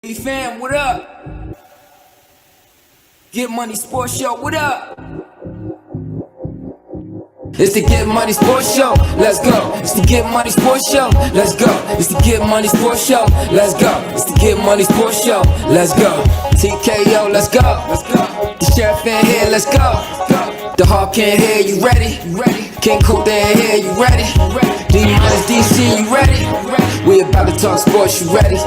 Hey fam, what up? Get Money Sports Show, what up? It's the Get Money Sports Show, let's go. It's the Get Money Sports Show, let's go. It's the Get Money Sports Show, let's go. It's the Get Money Sports Show, let's go. TKO, let's go. The sheriff in here, let's go. The Hawk in here, you ready? King Kunta in here, you ready? D MInus DC, you ready? We about to talk sports, you ready?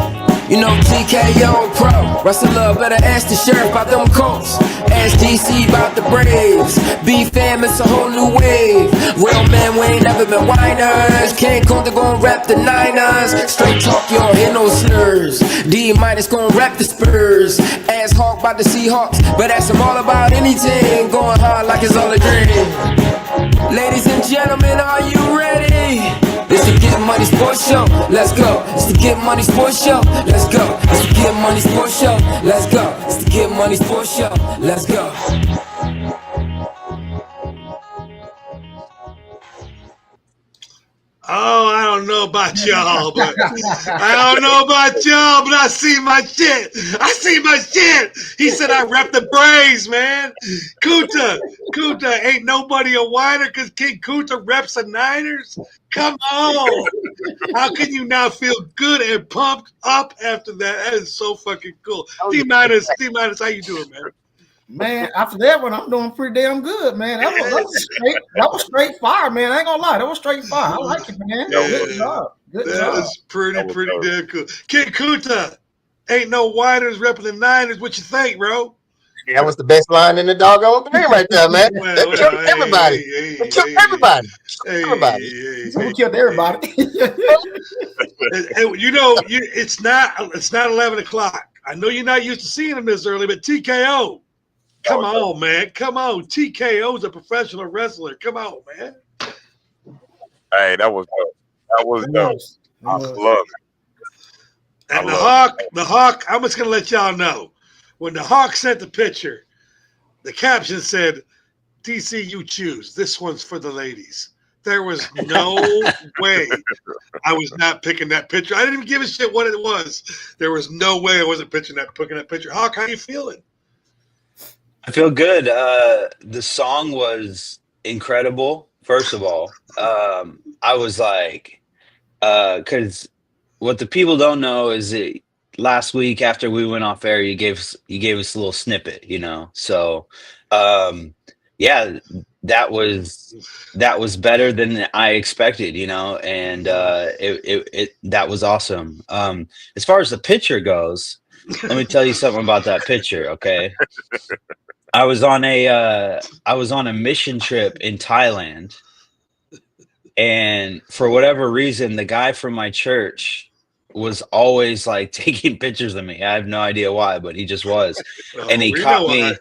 You know TKO Pro, Russell Love better ask the sheriff about them Colts. Ask DC about the Braves. B-fam, it's a whole new wave. Real men, we ain't never been whiners. King Kunta gon' rap the Niners. Straight talk, you don't hear no slurs. D MInus gon' rap the Spurs. Ask Hawk about the Seahawks, but ask him all about anything. Going hard like it's all a dream. Ladies and gentlemen, are you ready? It's the Get Money Sports Show, let's go. It's the Get Money Sports Show, let's go. It's the Get Money Sports Show, let's go. It's the Get Money Sports Show, let's go. Oh, I don't know about y'all, but I see my shit. He said I rep the Braves, man. Kunta, ain't nobody a whiner because King Kunta reps the Niners. Come on. How can you now feel good and pumped up after that? That is so fucking cool. D MInus, how you doing, man? Man, after that one, I'm doing pretty damn good, man. That was straight fire, man. I ain't gonna lie, that was straight fire. I like it, man. Yeah. Good job. That was pretty damn cool. King Kunta, ain't no whiners repping the Niners. What you think, bro? That was the best line in the doggone thing right there, man. That killed everybody. It killed everybody. We killed everybody. You know, it's not 11 o'clock. I know you're not used to seeing them this early, but TKO. Come on, man. Come on. TKO's a professional wrestler. Come on, man. Hey, that was dope. I love it. And the Hawk, I'm just gonna let y'all know. When the Hawk sent the picture, the caption said, DC, you choose. This one's for the ladies. There was no way I was not picking that picture. I didn't even give a shit what it was. There was no way I wasn't picking that picture. Hawk, how you feeling? I feel good. The song was incredible. First of all, I was like, because what the people don't know is that last week after we went off air, you gave us a little snippet, you know. So, yeah, that was better than I expected, you know, and that was awesome. As far as the picture goes, let me tell you something about that picture, okay? I was on a mission trip in Thailand, and for whatever reason, the guy from my church was always like taking pictures of me. I have no idea why, but he just was. And he caught me.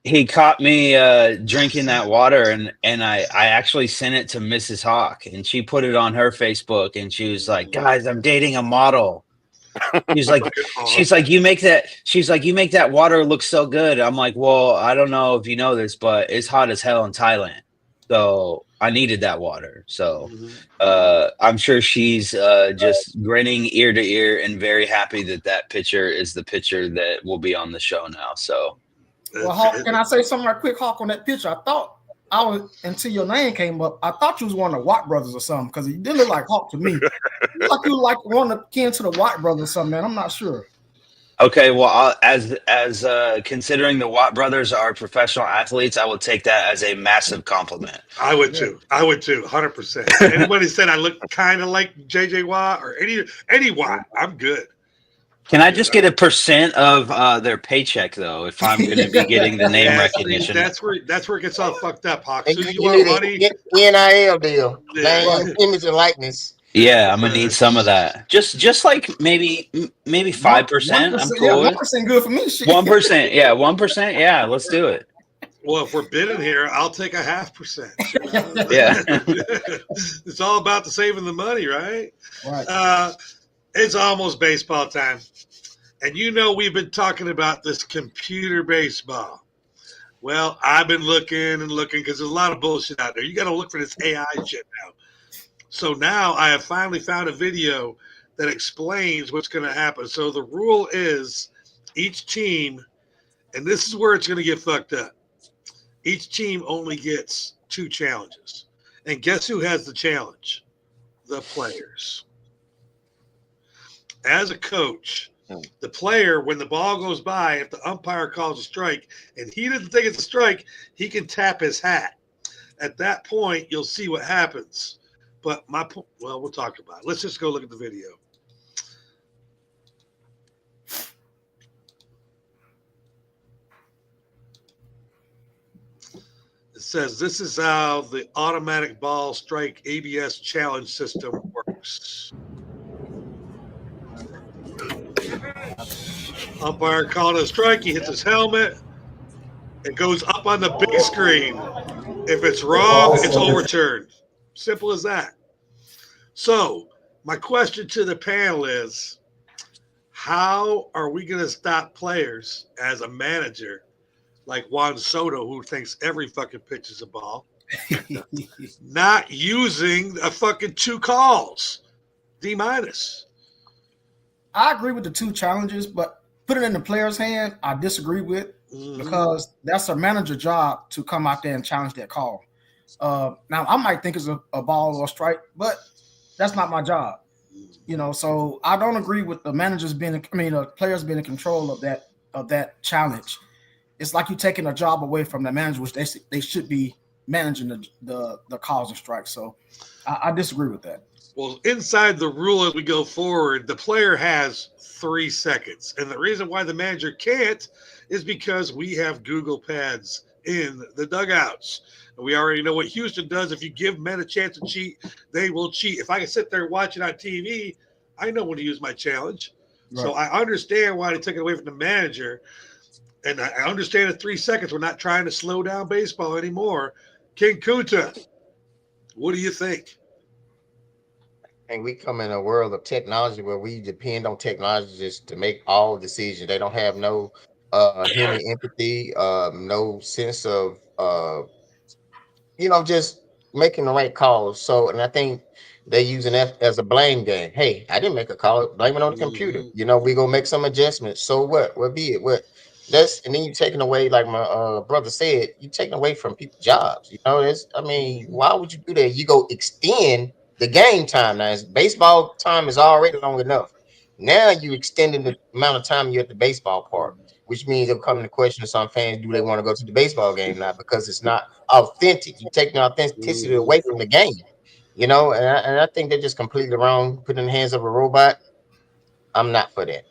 He caught me drinking that water, and I actually sent it to Mrs. Hawk, and she put it on her Facebook, and she was like, "Guys, I'm dating a model." She's like, you make that water look so good. I'm like, well, I don't know if you know this, but it's hot as hell in Thailand. So I needed that water. So I'm sure she's just grinning ear to ear and very happy that picture is the picture that will be on the show now. So, well, Hawk, can I say something right quick, Hawk, on that picture? I thought until your name came up, I thought you was one of the Watt brothers or something, because he didn't look like Hawk to me. You look like you like one of kin to the Watt brothers or something, man. I'm not sure. Okay, well, as considering the Watt brothers are professional athletes, I will take that as a massive compliment. I would too, 100%. Anybody said I look kind of like JJ Watt or any Watt, I'm good. Can I just get a % of their paycheck though, if I'm going to be getting the name recognition? That's where it gets all fucked up, Hawk. You need a NIL deal, name, image, and likeness. Yeah, I'm gonna need some of that. Just like maybe 5%. I'm cool. 1% good for me. 1%. Yeah, 1%. Yeah, let's do it. Well, if we're bidding here, I'll take a 0.5%. Yeah. It's all about the saving the money, right? Right. It's almost baseball time. And you know we've been talking about this computer baseball. Well, I've been looking because there's a lot of bullshit out there. You got to look for this AI shit now. So now I have finally found a video that explains what's going to happen. So the rule is each team, and this is where it's going to get fucked up. Each team only gets 2 challenges. And guess who has the challenge? The players. As a coach, the player, when the ball goes by, if the umpire calls a strike and he doesn't think it's a strike, he can tap his hat. At that point, you'll see what happens. But we'll talk about it. Let's just go look at the video. It says this is how the automatic ball strike ABS challenge system works. Umpire called a strike. He hits his helmet. It goes up on the big screen. If it's wrong, it's overturned. Simple as that. So my question to the panel is, how are we going to stop players as a manager like Juan Soto, who thinks every fucking pitch is a ball, not using a fucking 2 calls? D-. I agree with the 2 challenges, but put it in the player's hand, I disagree with, because that's a manager job to come out there and challenge that call. Now, I might think it's a ball or a strike, but that's not my job. So I don't agree with the managers players being in control of that challenge. It's like you taking a job away from the manager, which they should be managing the calls and strikes. So I disagree with that. Well, inside the rule as we go forward, the player has 3 seconds. And the reason why the manager can't is because we have Google pads in the dugouts. And we already know what Houston does. If you give men a chance to cheat, they will cheat. If I can sit there and watch it on TV, I know when to use my challenge. Right. So I understand why they took it away from the manager. And I understand at 3 seconds, we're not trying to slow down baseball anymore. King Kunta, what do you think? And we come in a world of technology where we depend on technology just to make all decisions. They don't have no human empathy, no sense of just making the right calls. So, and I think they're using that as a blame game. Hey, I didn't make a call. Blame it on the computer. We gonna make some adjustments. So what? What be it? What? And then you're taking away, like my brother said, you're taking away from people's jobs. Why would you do that? You go extend the game time. Now, baseball time is already long enough. Now you extending the amount of time you're at the baseball park, which means it'll come into question to some fans, do they want to go to the baseball game now? Because it's not authentic. You're taking authenticity away from the game, and I think they're just completely wrong. Put in the hands of a robot. I'm not for that.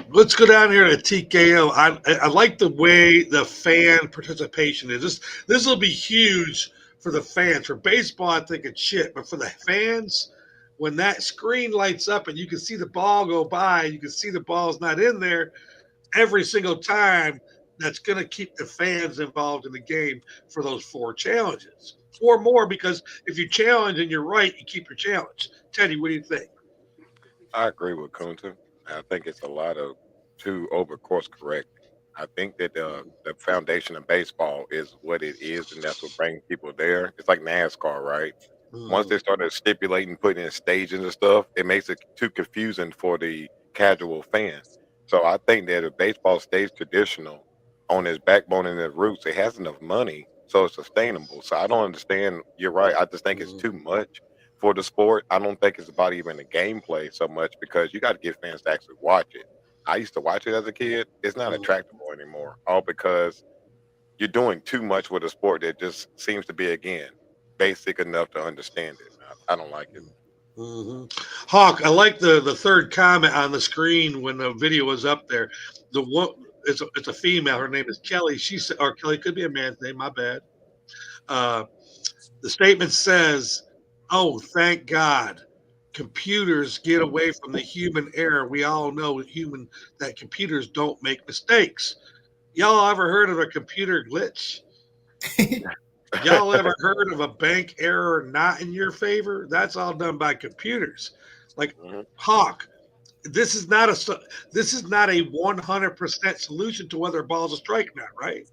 Let's go down here to TKO. I like the way the fan participation is. This will be huge for the fans. For baseball, I think it's shit. But for the fans, when that screen lights up and you can see the ball go by, you can see the ball's not in there every single time, that's going to keep the fans involved in the game for those 4 challenges. 4 more, because if you challenge and you're right, you keep your challenge. Teddy, what do you think? I agree with Kunta. I think it's a lot of too over course correct. I think that the foundation of baseball is what it is, and that's what brings people there. It's like NASCAR, right? Once they started stipulating, putting in stages and stuff, it makes it too confusing for the casual fan. So I think that if baseball stays traditional on its backbone and its roots, it has enough money, so it's sustainable. So I don't understand. You're right. I just think it's too much for the sport. I don't think it's about even the gameplay so much, because you got to get fans to actually watch it. I used to watch it as a kid. It's not attractable anymore, all because you're doing too much with a sport that just seems to be, again, basic enough to understand it. I don't like it. Hawk, I like the third comment on the screen when the video was up there. It's a female. Her name is Kelly. She said, or Kelly, could be a man's name. My bad. The statement says, "Oh, thank God, computers get away from the human error. We all know that computers don't make mistakes." Y'all ever heard of a computer glitch? Y'all ever heard of a bank error not in your favor? That's all done by computers. Like Hawk, this is not a 100% solution to whether a ball's a strike or not, right?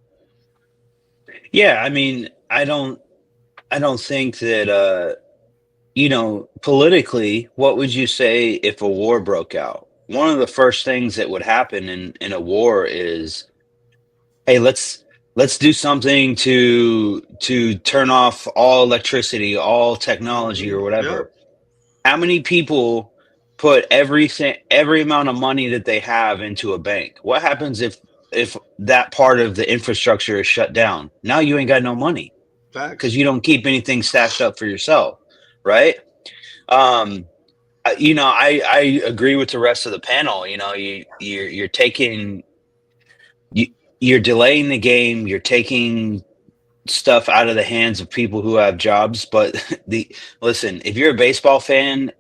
Yeah, I mean, I don't think that politically, what would you say if a war broke out? One of the first things that would happen in a war is, hey, let's do something to turn off all electricity, all technology, or whatever. How many people put every amount of money that they have into a bank? What happens if that part of the infrastructure is shut down? Now you ain't got no money because you don't keep anything stashed up for yourself, right? I agree with the rest of the panel. You're taking you're delaying the game. You're taking stuff out of the hands of people who have jobs. But listen, if you're a baseball fan,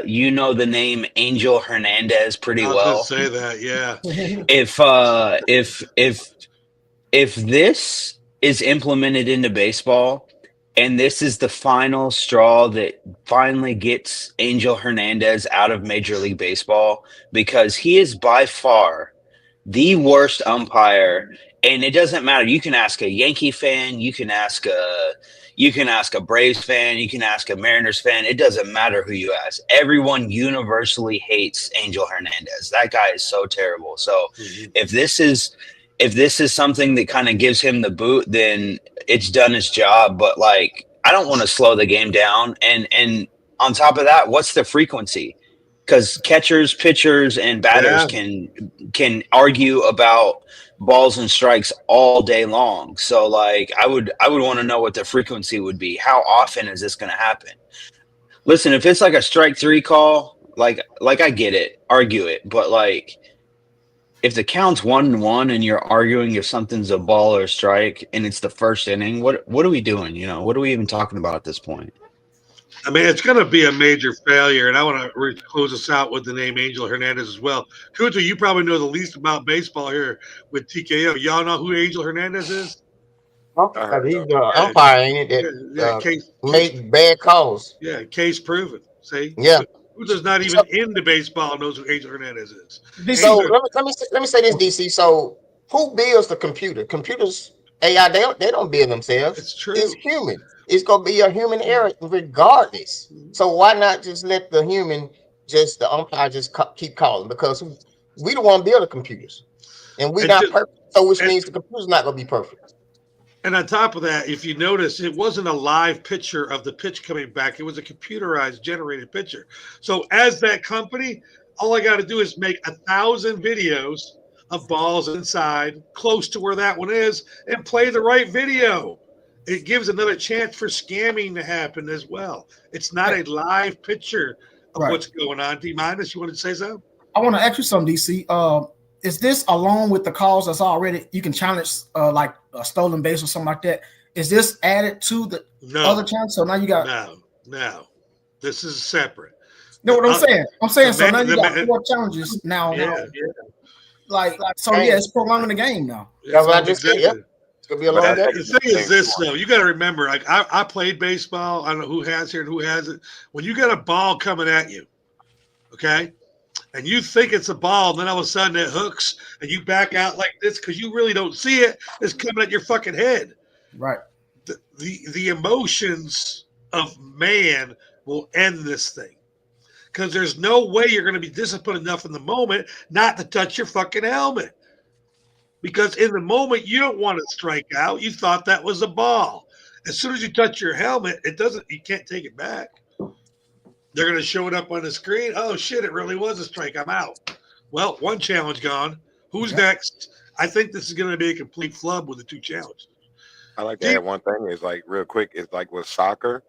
you know the name Angel Hernandez pretty well. I was gonna say that, yeah. If this is implemented into baseball, and this is the final straw that finally gets Angel Hernandez out of Major League Baseball, because he is by far the worst umpire. And it doesn't matter. You can ask a Yankee fan, you can ask a Braves fan, you can ask a Mariners fan. It doesn't matter who you ask. Everyone universally hates Angel Hernandez. That guy is so terrible. So if this is something that kind of gives him the boot, then it's done its job. But like, I don't want to slow the game down. And on top of that, what's the frequency? Because catchers, pitchers, and batters can argue about balls and strikes all day long. So like, I would want to know what the frequency would be. How often is this going to happen? Listen, if it's like a strike 3 call, like I get it, argue it, but like, if the count's 1-1 and you're arguing if something's a ball or a strike and it's the first inning, what are we doing? What are we even talking about at this point? I mean, it's going to be a major failure, and I want to close us out with the name Angel Hernandez as well. Kunta, you probably know the least about baseball here with TKO. Y'all know who Angel Hernandez is? He's the umpire, ain't it? That make bad calls. Yeah, case proven. See? Yeah. Who's not even into baseball knows who Angel Hernandez is. So let me say this, DC. So who builds the computer? Computers, AI, they don't build themselves. It's true. It's human. It's gonna be a human error regardless. So why not just let the umpire just keep calling? Because we don't want to build the computers, and we're not perfect. So which means the computer's not gonna be perfect. And on top of that, if you notice, it wasn't a live picture of the pitch coming back. It was a computerized generated picture. So as that company, all I got to do is make 1,000 videos of balls inside close to where that one is and play the right video. It gives another chance for scamming to happen as well. It's not a live picture of what's going on. D minus, you want to say something? I want to ask you something, DC. Is this along with the calls that's already, you can challenge like a stolen base or something like that? Is this added to the other challenge? So now you got no. This is separate. No, what I'm saying. I'm saying so now you got 4 challenges now. Yeah. Like so it's prolonging the game now. That's what I just said. Yep. It's gonna be a long day. The thing is this though, you gotta remember, like I played baseball. I don't know who has here and who hasn't. When you got a ball coming at you, okay? And you think it's a ball, and then all of a sudden it hooks, and you back out like this because you really don't see it. It's coming at your fucking head. Right. The emotions of man will end this thing because there's no way you're going to be disciplined enough in the moment not to touch your fucking helmet. Because in the moment you don't want to strike out. You thought that was a ball. As soon as you touch your helmet, you can't take it back. They're going to show it up on the screen. Oh, shit, it really was a strike. I'm out. Well, one challenge gone. Who's next? I think this is going to be a complete flub with the 2 challenges. I like to add one thing. Is like real quick. It's like with soccer.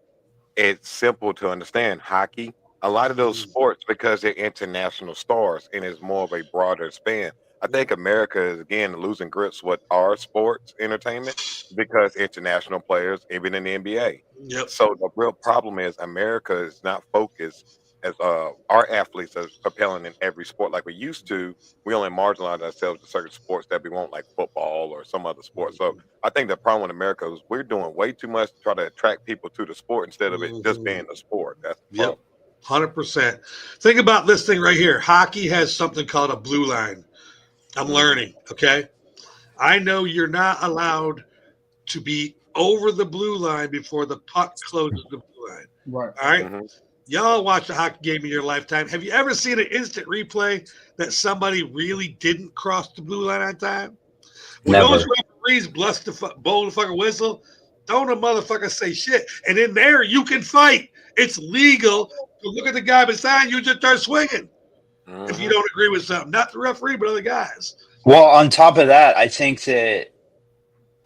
It's simple to understand. Hockey, a lot of those sports, because they're international stars and it's more of a broader span. I think America is, again, losing grips with our sports entertainment because international players, even in the NBA. Yep. So the real problem is America is not focused as our athletes are propelling in every sport like we used to. We only marginalize ourselves to certain sports that we want, like football or some other sport. So I think the problem in America is we're doing way too much to try to attract people to the sport instead of it just being a sport. That's the problem. 100%. Think about this thing right here. Hockey has something called a blue line. I'm learning, okay? I know you're not allowed to be over the blue line before the puck closes the blue line. Right. All right. Mhm. Y'all watch a hockey game in your lifetime. Have you ever seen an instant replay that somebody really didn't cross the blue line on time? When Never. those referees blow the fucking whistle, don't a motherfucker say shit. And in there, you can fight. It's legal to look at the guy beside you and just start swinging if you Mhm. don't agree with something. Not the referee, but other guys. Well, on top of that, I think that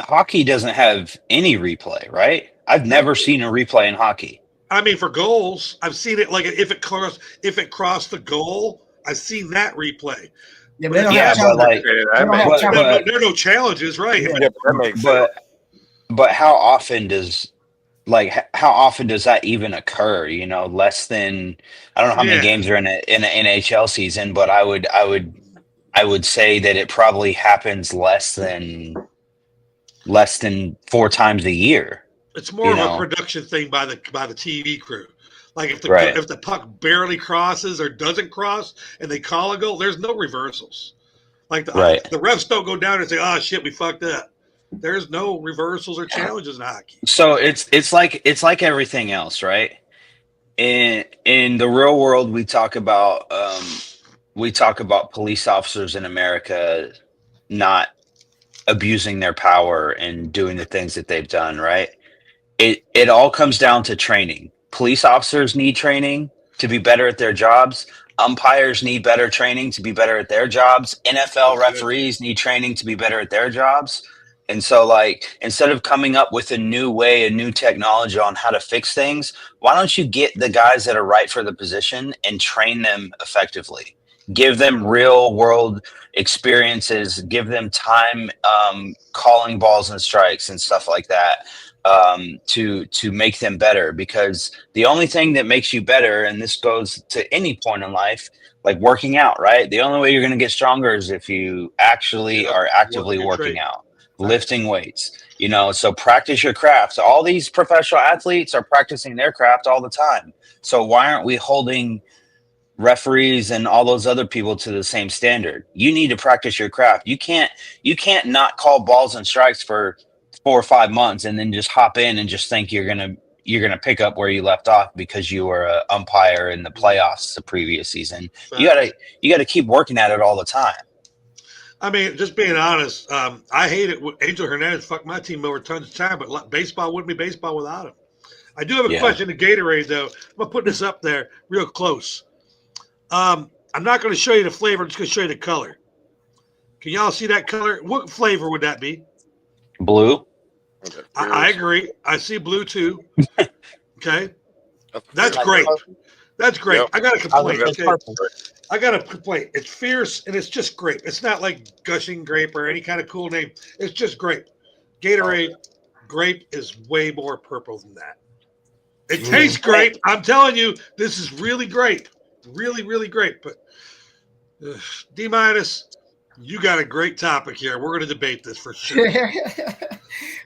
hockey doesn't have any replay, right? I've never seen a replay in hockey. I mean, for goals, I've seen it like if it crossed the goal, I've seen that replay. Yeah, but they don't Yeah, have but challenges. like, Yeah, They that don't makes have but challenges. but There are no challenges, right? Yeah. yeah, but that makes sense. but how often does that even occur? You know, less than, I don't know how many Yeah. games are in an NHL season, but I would say that it probably happens less than 4 times a year. It's more You of a know? production thing by the TV crew. Like if Right. if the puck barely crosses or doesn't cross and they call a goal, there's no reversals. Like Right. the refs don't go down and say, "Oh shit, we fucked up." There's no reversals or challenges in hockey. So it's like everything else, right? In the real world, we talk about police officers in America not abusing their power and doing the things that they've done, right? It all comes down to training. Police officers need training to be better at their jobs. Umpires need better training to be better at their jobs. NFL referees need training to be better at their jobs. And so, like, instead of coming up with a new way, a new technology on how to fix things, why don't you get the guys that are right for the position and train them effectively? Give them real world experiences, give them time calling balls and strikes and stuff like that, to make them better. Because the only thing that makes you better, and this goes to any point in life, like working out, right? The only way you're going to get stronger is if you actually Yep. are actively Working your working trade. out, lifting weights. You know, so practice your craft. All these professional athletes are practicing their craft all the time. So why aren't we holding referees and all those other people to the same standard? You need to practice your craft. You can't not call balls and strikes for 4 or 5 months and then just hop in and just think you're gonna pick up where you left off because you were an umpire in the playoffs the previous season. You gotta keep working at it all the time. I mean, just being honest, I hate it. Angel Hernandez fucked my team over tons of time, but baseball wouldn't be baseball without him. I do have a question to Gatorade, though. I'm going to put this up there real close. I'm not going to show you the flavor. I'm just going to show you the color. Can y'all see that color? What flavor would that be? Blue. I agree. I see blue, too. Okay. That's great. That's great. Yep. I got a complaint. It's Okay. purple. I got a complaint. It's fierce and it's just grape. It's not like gushing grape or any kind of cool name. It's just grape. Gatorade grape is way more purple than that. It tastes great. I'm telling you, this is really great. Really, really great. But D minus, you got a great topic here. We're going to debate this for sure. Hey,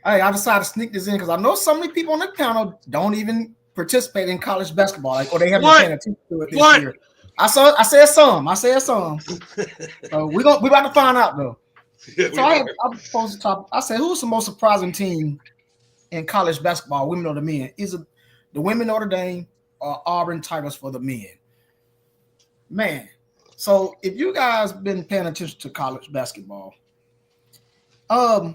I decided to sneak this in because I know so many people on the panel don't even participate in college basketball, or they haven't been paying attention to it this year. I said some. We're about to find out though. So I proposed a topic. I said, who's the most surprising team in college basketball, women or the men? Is it the women Notre Dame or Auburn Tigers for the men? Man, so if you guys been paying attention to college basketball, I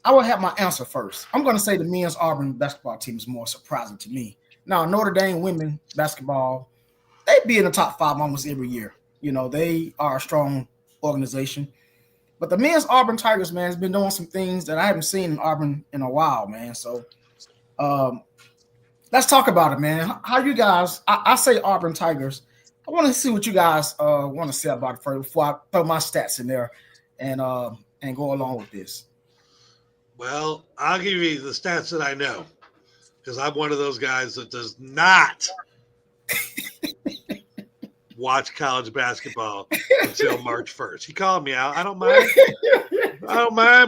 will have my answer first. I'm going to say the men's Auburn basketball team is more surprising to me. Now, Notre Dame women basketball, they be in the top 5 almost every year. You know, they are a strong organization. But the men's Auburn Tigers, man, has been doing some things that I haven't seen in Auburn in a while, man. So let's talk about it, man. How you guys, I say Auburn Tigers. I want to see what you guys want to say about it first before I throw my stats in there and go along with this. Well, I'll give you the stats that I know because I'm one of those guys that does not watch college basketball until March 1st. He called me out. I don't mind.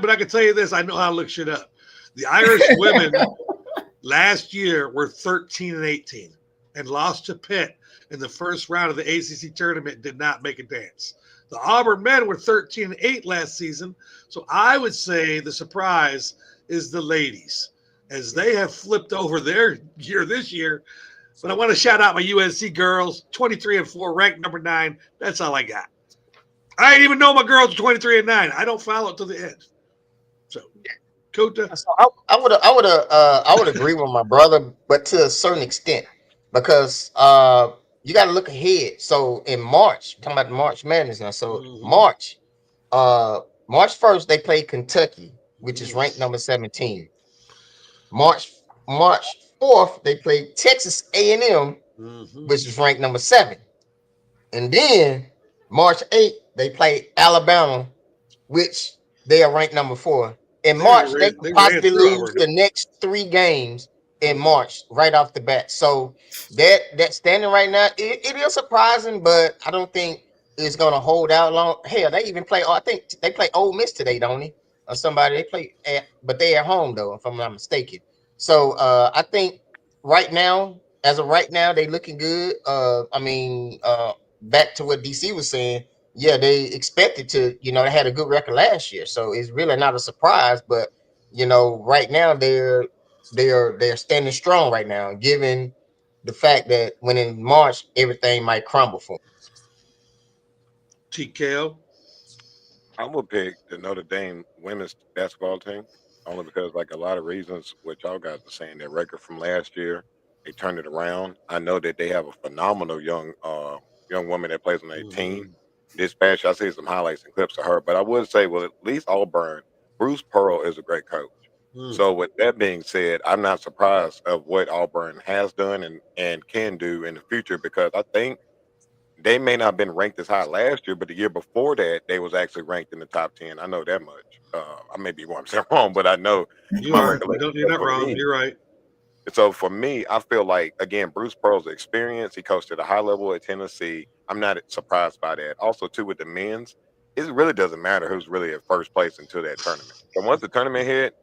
But I can tell you this. I know how to look shit up. The Irish women last year were 13-18 and lost to Pitt in the first round of the ACC tournament, did not make a dance. The Auburn men were 13-8 last season. So I would say the surprise is the ladies. as they have flipped over their year this year. But I want to shout out my UNC girls, 23-4, ranked number 9. That's all I got. I didn't even know my girls were 23-9. I don't follow it to the end. So, Kunta. So I would agree with my brother, but to a certain extent, because you got to look ahead. So in March, talking about the March Madness now. So March 1st they played Kentucky, which is ranked number 17. March 4th they played Texas A&M, which is ranked number 7, and then March 8th they played Alabama, which they are ranked number 4. In March, they could possibly lose the next 3 games in March right off the bat. So that standing right now, it is surprising, but I don't think it's gonna hold out long. Hell, they even play. I think they play Ole Miss today, don't they? Or somebody they play, but they at home though, if I'm not mistaken. So I think right now, as of right now, they looking good. Back to what DC was saying. Yeah, they expected to, they had a good record last year. So it's really not a surprise, but right now they're standing strong right now, given the fact that when in March everything might crumble for them. TKO. I'm gonna pick the Notre Dame women's basketball team only because, like, a lot of reasons, what y'all guys are saying, their record from last year, they turned it around. I know that they have a phenomenal young woman that plays on their team. This past year, I see some highlights and clips of her, but I would say, well, at least Auburn, Bruce Pearl is a great coach. So with that being said, I'm not surprised of what Auburn has done and can do in the future, because I think they may not have been ranked as high last year, but the year before that, they was actually ranked in the top 10. I know that much. I may be wrong, but I know you're not wrong. You're right. So for me, I feel like, again, Bruce Pearl's experience, he coached at a high level at Tennessee. I'm not surprised by that. Also, too, with the men's, it really doesn't matter who's really at first place until that tournament. So once the tournament hit,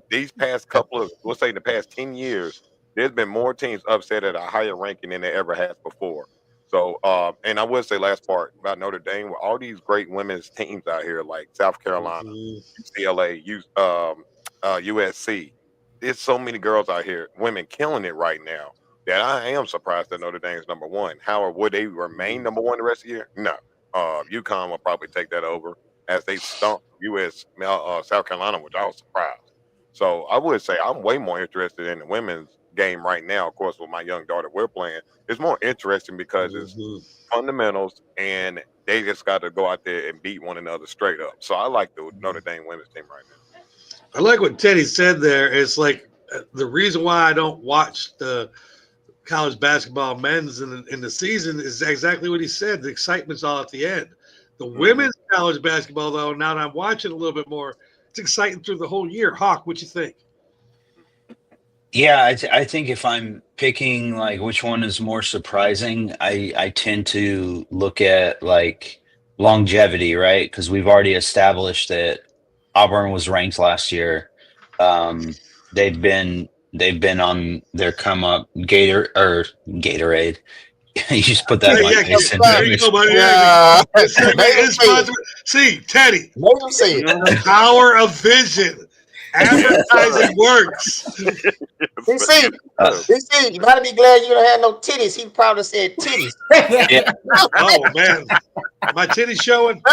these past couple of, we'll say the past 10 years, there's been more teams upset at a higher ranking than they ever has before. So, and I would say last part about Notre Dame, with all these great women's teams out here, like South Carolina, UCLA, USC, there's so many girls out here, women killing it right now, that I am surprised that Notre Dame is number 1. How would they remain number 1 the rest of the year? No. UConn will probably take that over as they stump South Carolina, which I was surprised. So I would say I'm way more interested in the women's game right now. Of course, with my young daughter we're playing, it's more interesting because it's fundamentals, and they just got to go out there and beat one another straight up. So I like the Notre Dame women's team right now. I like what Teddy said there. It's like the reason why I don't watch the college basketball men's in the season is exactly what he said. The excitement's all at the end. The women's college basketball, though, now that I'm watching a little bit more, it's exciting through the whole year. Hawk, what you think? Yeah, I think if I'm picking like which one is more surprising, I tend to look at like longevity, right? Because we've already established that Auburn was ranked last year. They've been on their come up. Gatorade. You just put that on. There you go, buddy. See, Teddy, the power of vision. Advertising works. You see, you gotta be glad you don't have no titties. He probably said titties. Yeah. Oh man, my titties showing.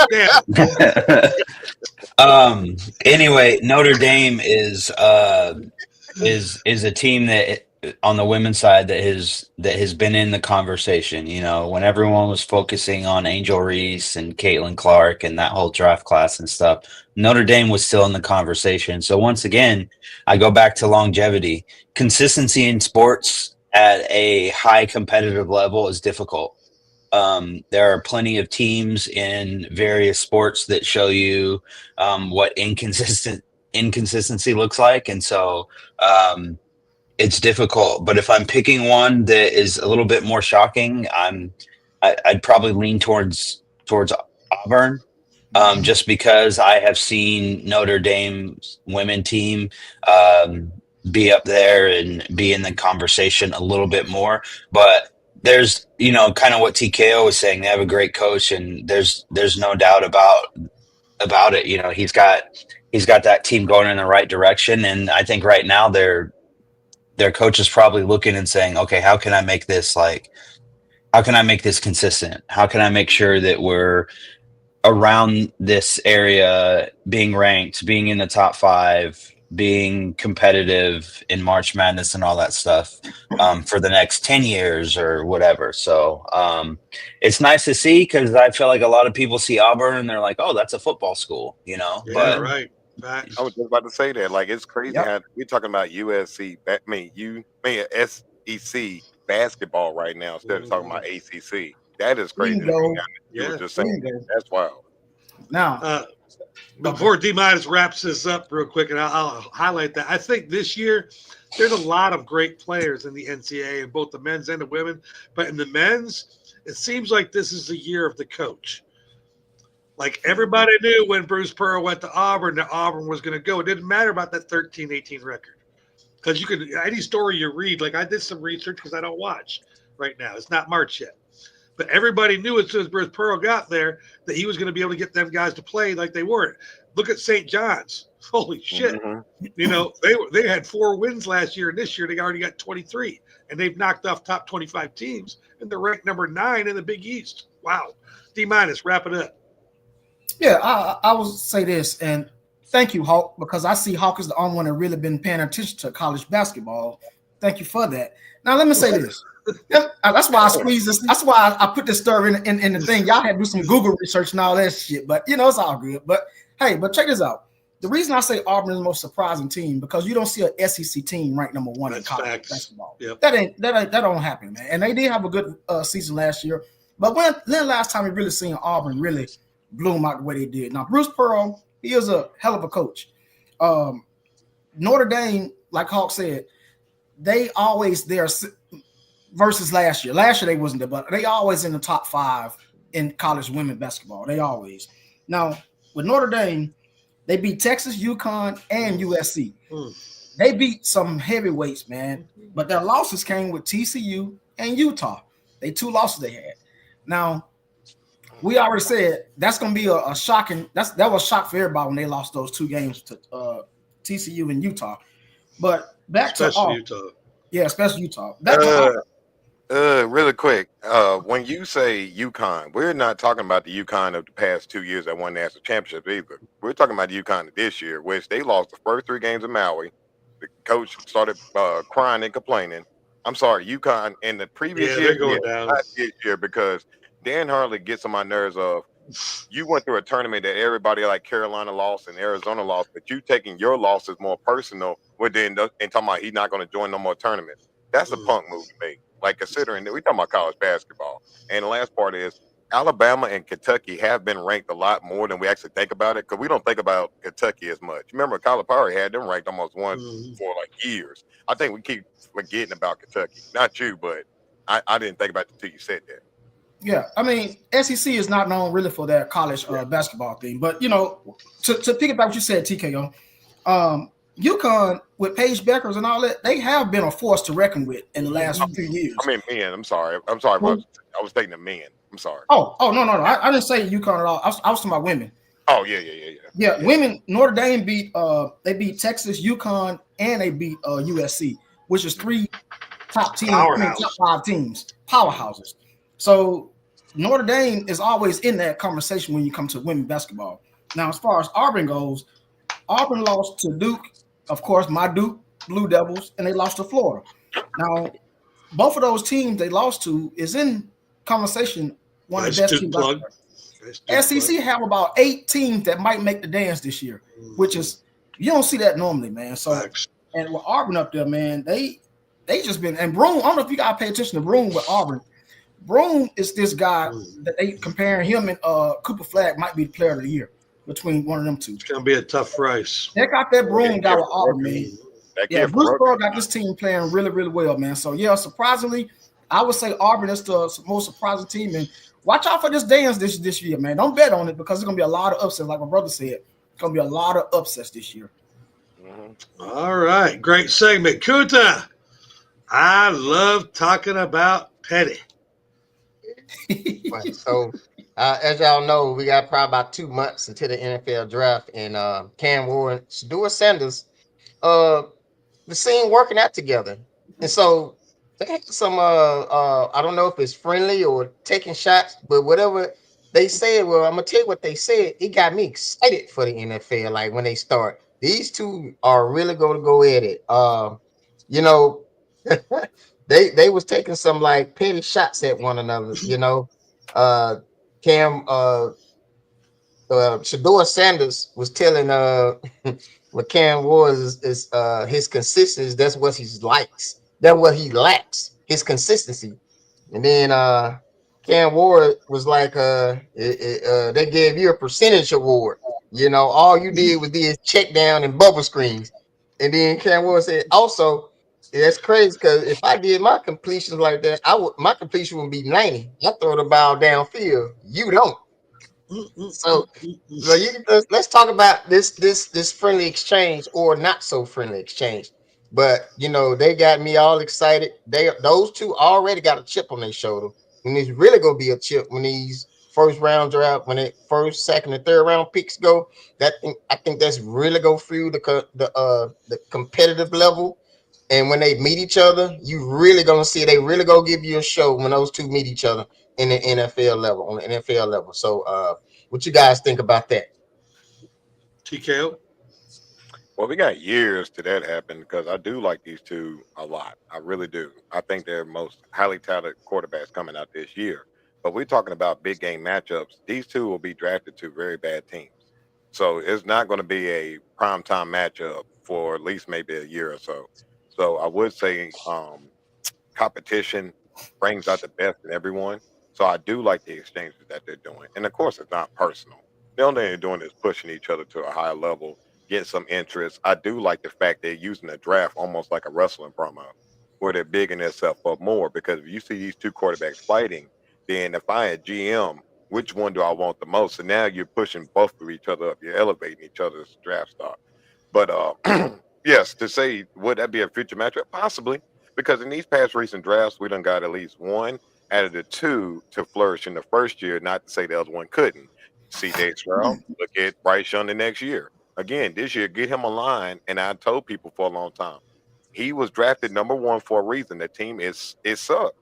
Anyway, Notre Dame is a team that on the women's side that has been in the conversation. When everyone was focusing on Angel Reese and Caitlin Clark and that whole draft class and stuff, Notre Dame was still in the conversation. So once again, I go back to longevity. Consistency in sports at a high competitive level is difficult. There are plenty of teams in various sports that show you what inconsistency looks like. And so it's difficult. But if I'm picking one that is a little bit more shocking, I'd probably lean towards Auburn. Just because I have seen Notre Dame's women team be up there and be in the conversation a little bit more. But there's, kind of what TKO was saying. They have a great coach, and there's no doubt about it. He he's got that team going in the right direction. And I think right now their coach is probably looking and saying, okay, how can I make this consistent? How can I make sure that we're around this area, being ranked, being in the top 5, being competitive in March Madness and all that stuff for the next 10 years or whatever. So it's nice to see, because I feel like a lot of people see Auburn and they're like, oh, that's a football school, you know? Yeah, But right. Facts. I was just about to say that. Like, it's crazy how we're talking about USC, SEC basketball right now instead of talking about ACC. That is crazy. Bingo. You were Yeah. just saying Bingo. that's wild. Now, Before D Minus wraps this up real quick, and I'll highlight that, I think this year there's a lot of great players in the NCAA in both the men's and the women. But in the men's, it seems like this is the year of the coach. Like, everybody knew when Bruce Pearl went to Auburn that Auburn was going to go. It didn't matter about that 13-18 record, because you could, any story you read, like I did some research because I don't watch right now. It's not March yet. But everybody knew as soon as Bruce Pearl got there that he was going to be able to get them guys to play like they were. Look at St. John's. Holy shit. Mm-hmm. You know, they had 4 wins last year, and this year they already got 23. And they've knocked off top 25 teams, and they're ranked number 9 in the Big East. Wow. D Minus, wrap it up. yeah, I will say this, and thank you, Hawk, because I see Hawk is the only one that really been paying attention to college basketball. Thank you for that. Now, let me say this. That's why I squeeze this. That's why I put this story in the thing. Y'all had to do some Google research and all that shit, but you know, it's all good. But hey, check this out. The reason I say Auburn is the most surprising team, because you don't see an SEC team ranked number 1 in college basketball. Yep. That don't happen, man. And they did have a good season last year, but when the last time we really seen Auburn really bloom out the way they did? Now, Bruce Pearl, he is a hell of a coach. Notre Dame, like Hawk said, they always there versus last year. Last year they wasn't there, but they always in the top 5 in college women basketball. They always. Now, with Notre Dame, they beat Texas, UConn, and USC. They beat some heavyweights, man, but their losses came with TCU and Utah. They 2 losses they had. Now, we already said that's going to be a shocking. That was a shock for everybody when they lost those 2 games to TCU and Utah. But back Especially to Utah. Yeah, especially Utah. Back to Really quick, when you say UConn, we're not talking about the UConn of the past 2 years that won national championship either. We're talking about the UConn of this year, which they lost the first 3 games in Maui. The coach started crying and complaining. I'm sorry, UConn in the previous year, they're going down. not this year, because Dan Harley gets on my nerves of, you went through a tournament that everybody like Carolina lost and Arizona lost, but you taking your losses more personal and talking about he's not going to join no more tournaments. That's a punk move to me. Like, considering that we're talking about college basketball. And the last part is Alabama and Kentucky have been ranked a lot more than we actually think about it, because we don't think about Kentucky as much. Remember, Calipari had them ranked almost once for like years. I think we keep forgetting about Kentucky. Not you, but I didn't think about it until you said that. Yeah, I mean, SEC is not known really for their college basketball thing. But, you know, to piggyback what you said, TKO, UConn, with Paige Beckers and all that, they have been a force to reckon with in the last few years. I mean, men. I'm sorry. I was thinking of men. I'm sorry. Oh, no. I didn't say UConn at all. I was talking about women. Oh, yeah. Yeah, women, Notre Dame beat Texas, UConn, and they beat USC, which is 3 top 5 teams, powerhouses. So Notre Dame is always in that conversation when you come to women basketball. Now, as far as Auburn goes, Auburn lost to Duke, of course, my Duke Blue Devils, and they lost to Florida. Now, both of those teams they lost to is in conversation one of the best teams. SEC have about 8 teams that might make the dance this year, which is, you don't see that normally, man. So, and with Auburn up there, man, they just been, and Broome, I don't know if you got to pay attention to Broome with Auburn. Broome is this guy that they comparing him and Cooper Flagg might be the player of the year between one of them 2. It's going to be a tough race. They got that Broome guy with Auburn, man. Yeah, Bruce Pearl got this team playing really, really well, man. So, yeah, surprisingly, I would say Auburn is the most surprising team. And watch out for this dance this year, man. Don't bet on it, because there's going to be a lot of upsets. Like my brother said, it's going to be a lot of upsets this year. All right. Great segment. Kunta, I love talking about Petty. So As y'all know, we got probably about 2 months until the NFL draft, and Cam Ward and Shedeur Sanders, uh, the scene working out together, and so they had some I don't know if it's friendly or taking shots, but whatever they said, well, I'm gonna tell you what they said. It got me excited for the NFL. Like when they start, these two are really going to go at it. You know, they was taking some like petty shots at one another. Uh, Cam Shador Sanders was telling what Cam Ward is his consistency. That's what he likes. That's what he lacks. His consistency. And then Cam Ward was like, they gave you a percentage award. All you did was check down and bubble screens. And then Cam Ward said, also, that's crazy because if I did my completions like that, my completion would be 90. I throw the ball downfield. You don't. So let's talk about this friendly exchange or not so friendly exchange. But they got me all excited. Those two already got a chip on their shoulder. And it's really gonna be a chip when these first round draft, when it first, second, and third round picks go. I think that's really gonna fuel the competitive level. And when they meet each other, you really gonna see they really gonna give you a show when those two meet each other in the NFL level, on the NFL level. So what you guys think about that? TKO. Well, we got years to that happen because I do like these two a lot. I really do. I think they're most highly talented quarterbacks coming out this year. But we're talking about big game matchups. These two will be drafted to very bad teams. So it's not going to be a primetime matchup for at least maybe a year or so. So I would say competition brings out the best in everyone. So I do like the exchanges that they're doing. And of course, it's not personal. The only thing they're doing is pushing each other to a higher level, get some interest. I do like the fact they're using the draft almost like a wrestling promo, where they're bigging themselves up more. Because if you see these two quarterbacks fighting, then if I had GM, which one do I want the most? So now you're pushing both of each other up. You're elevating each other's draft stock. But yes, to say would that be a future matchup? Possibly, because in these past recent drafts, we done got at least one out of the two to flourish in the first year. Not to say the other one couldn't. C.J. Stroud, look at Bryce Young the next year. Again, this year, get him a line, and I told people for a long time, he was drafted number one for a reason. The team is sucked.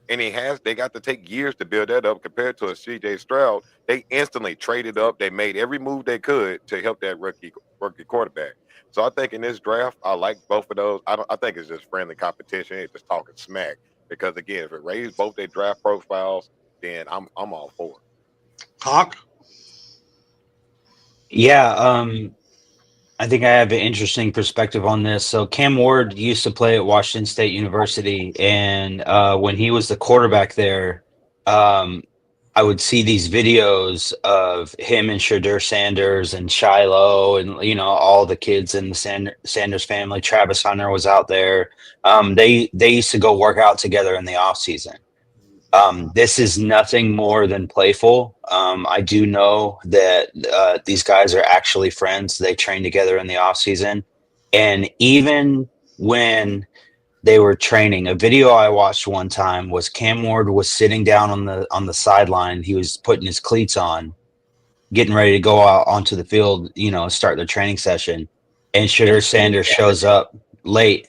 And they got to take years to build that up compared to a CJ Stroud. They instantly traded up. They made every move they could to help that rookie quarterback. So I think in this draft, I like both of those. I think it's just friendly competition. It's just talking smack. Because again, if it raises both their draft profiles, then I'm all for it. Hawk. Yeah, I think I have an interesting perspective on this. So Cam Ward used to play at Washington State University, and when he was the quarterback there, I would see these videos of him and Shedeur Sanders and Shiloh and all the kids in the Sanders family. Travis Hunter was out there. They used to go work out together in the off season. This is nothing more than playful. I do know that these guys are actually friends. They train together in the off season, and even when they were training, a video I watched one time was Cam Ward was sitting down on the sideline. He was putting his cleats on, getting ready to go out onto the field, start their training session, and Shedeur Sanders shows up late,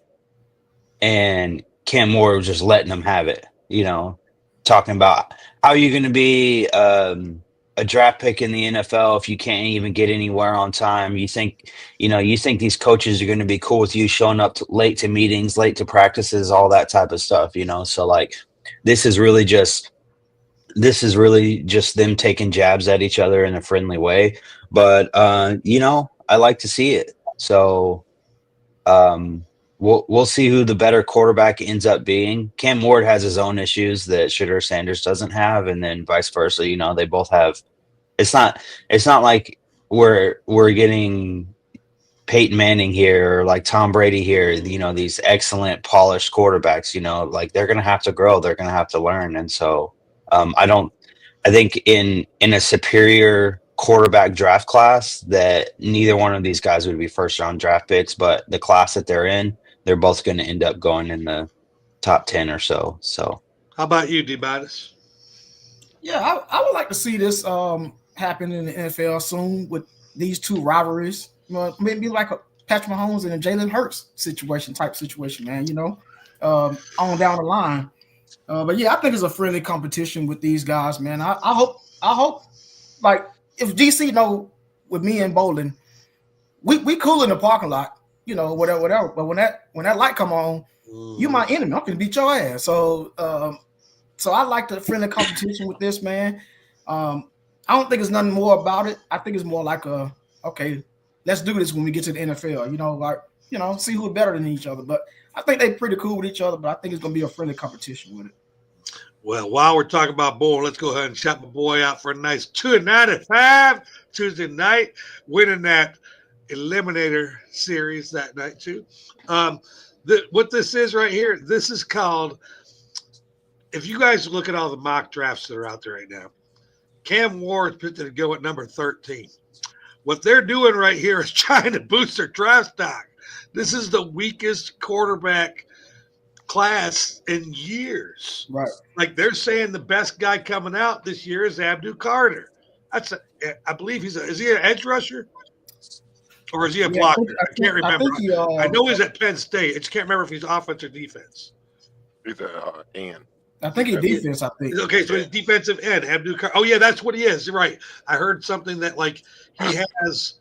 and Cam Ward was just letting them have it, talking about how you're going to be a draft pick in the NFL if you can't even get anywhere on time. You think these coaches are going to be cool with you showing up late to meetings, late to practices, all that type of stuff, So like, this is really just them taking jabs at each other in a friendly way. But I like to see it. So we'll see who the better quarterback ends up being. Cam Ward has his own issues that Shedeur Sanders doesn't have, and then vice versa. They both have. It's not like we're getting Peyton Manning here or like Tom Brady here. These excellent polished quarterbacks. Like they're gonna have to grow. They're gonna have to learn. And so I think in a superior quarterback draft class that neither one of these guys would be first round draft picks, but the class that they're in, they're both going to end up going in the top 10 or so. So how about you, D MInus? Yeah, I would like to see this happen in the NFL soon with these two rivalries. You know, maybe like a Patrick Mahomes and a Jalen Hurts type situation, man. You know, on down the line. But yeah, I think it's a friendly competition with these guys, man. I hope, like if DC know with me and Bolin, we cool in the parking lot, you know, whatever. But when that light come on, you my enemy. I'm gonna beat your ass. So I like the friendly competition with this, man. I don't think it's nothing more about it. I think it's more like okay, let's do this when we get to the NFL. You know, like, you know, see who's better than each other. But I think they're pretty cool with each other. But I think it's gonna be a friendly competition with it. Well, while we're talking about bowling, let's go ahead and shout my boy out for a nice 2-95 Tuesday night, winning that Eliminator series that night too. What this is right here, this is called. If you guys look at all the mock drafts that are out there right now, Cam Ward is picked to go at number 13. What they're doing right here is trying to boost their draft stock. This is the weakest quarterback class in years. Right. Like they're saying the best guy coming out this year is Abdul Carter. I believe is he an edge rusher? Or is he a blocker? I can't remember. I know he's at Penn State. I just can't remember if he's offense or defense. He's a end. I think he's defense. I think. Okay, so he's defensive end. Abdul Carter. Oh yeah, that's what he is. You're right. I heard something that like he has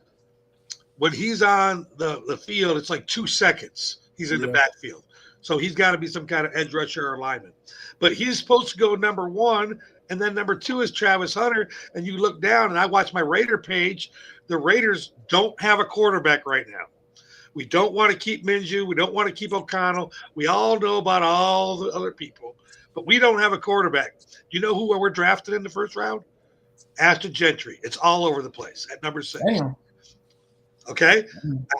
when he's on the field, it's like 2 seconds. He's in the backfield. So he's got to be some kind of edge rusher or lineman. But he's supposed to go number 1, and then number 2 is Travis Hunter. And you look down, and I watch my Raider page. The Raiders don't have a quarterback right now. We don't want to keep Minshew. We don't want to keep O'Connell. We all know about all the other people. But we don't have a quarterback. You know who we're drafted in the first round? Ashton Gentry. It's all over the place at number 6. Damn. Okay?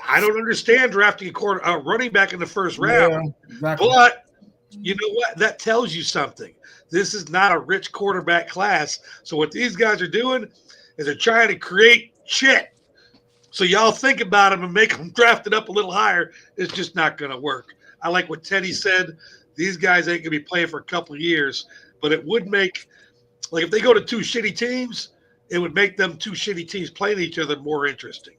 I don't understand drafting a running back in the first round. Yeah, exactly. But you know what? That tells you something. This is not a rich quarterback class. So what these guys are doing is they're trying to create shit. So y'all think about them and make them drafted up a little higher. It's just not going to work. I like what Teddy said. These guys ain't going to be playing for a couple of years. But it would make, like if they go to 2 shitty teams, it would make them 2 shitty teams playing each other more interesting.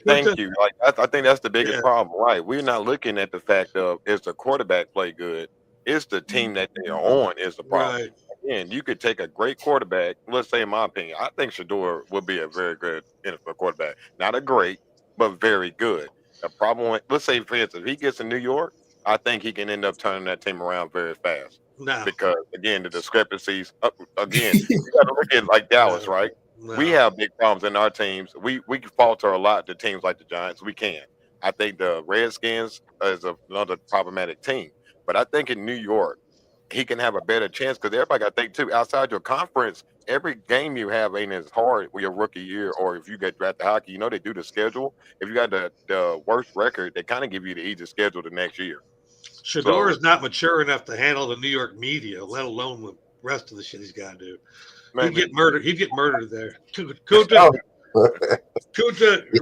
Thank you. Like I think that's the biggest problem, right? We're not looking at the fact of is the quarterback play good? It's the team that they're on is the problem. Right. Again, you could take a great quarterback. Let's say, in my opinion, I think Shador would be a very good NFL quarterback. Not a great, but very good. The problem with, let's say, for instance, if he gets in New York, I think he can end up turning that team around very fast. No. Because again, the discrepancies. Again, you got to look at like Dallas, right? No. We have big problems in our teams. We falter a lot to teams like the Giants. We can. I think the Redskins is another problematic team. But I think in New York, he can have a better chance because everybody got to think too. Outside your conference, every game you have ain't as hard with your rookie year or if you get drafted hockey. You know they do the schedule. If you got the worst record, they kind of give you the easiest schedule the next year. Shador is not mature enough to handle the New York media, let alone the rest of the shit he's got to do. He'd get murdered. He'd get murdered there. Kunta,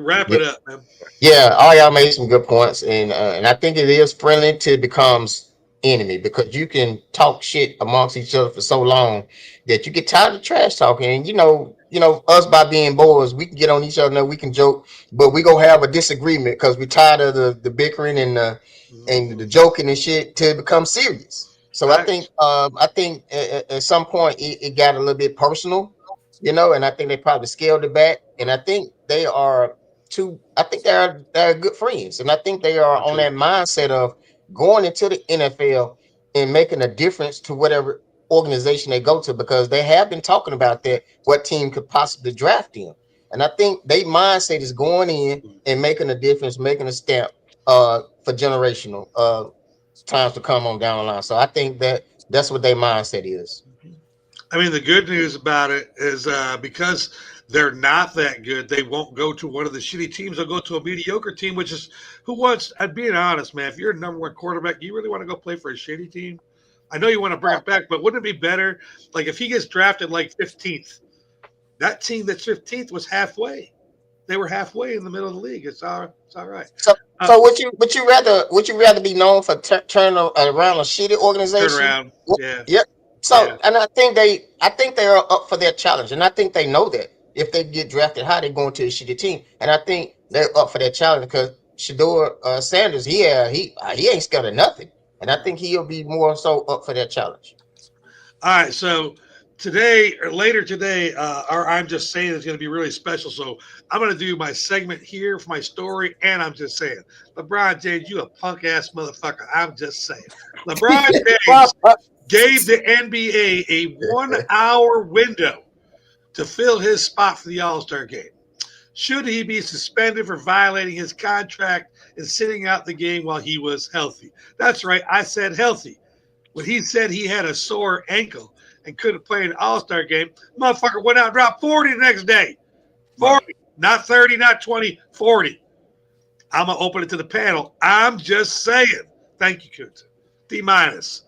wrap it up, man. Yeah, all y'all made some good points, and I think it is friendly till it becomes enemy because you can talk shit amongst each other for so long that you get tired of trash talking. And you know, us by being boys, we can get on each other and we can joke, but we gonna have a disagreement because we're tired of the bickering and the joking and shit till it becomes serious. So right. I think at some point it got a little bit personal, you know, and I think they probably scaled it back. And I think they are they're good friends, and I think they are on that mindset of going into the NFL and making a difference to whatever organization they go to because they have been talking about that what team could possibly draft them, and I think their mindset is going in and making a difference, making a stamp for generational times to come on down the line. So I think that's what their mindset is. I mean, the good news about it is because they're not that good, they won't go to one of the shitty teams. They'll go to a mediocre team, which is who wants. I'm being honest, man. If you're a number 1 quarterback, do you really want to go play for a shitty team? I know you want to bring it back, but wouldn't it be better? Like if he gets drafted like 15th, that team that's 15th was halfway. They were halfway in the middle of the league. It's all right. So would you rather be known for turning around a shitty organization? Turn around, yeah. Yep. So, and I think they are up for their challenge, and I think they know that if they get drafted high, they're going to the shitty team, and I think they're up for their challenge because Shador Sanders, he ain't scared of nothing, and I think he'll be more so up for their challenge. All right, so today or later today, or I'm just saying it's going to be really special. So I'm going to do my segment here for my story, and I'm just saying, LeBron James, you a punk ass motherfucker. I'm just saying, LeBron James gave the NBA a 1 hour window to fill his spot for the All-Star game. Should he be suspended for violating his contract and sitting out the game while he was healthy? That's right, I said healthy. When he said he had a sore ankle and couldn't play an All-Star game, motherfucker went out and dropped 40 the next day. 40, not 30, not 20, 40. I'm going to open it to the panel. I'm just saying. Thank you, Kunta. D minus.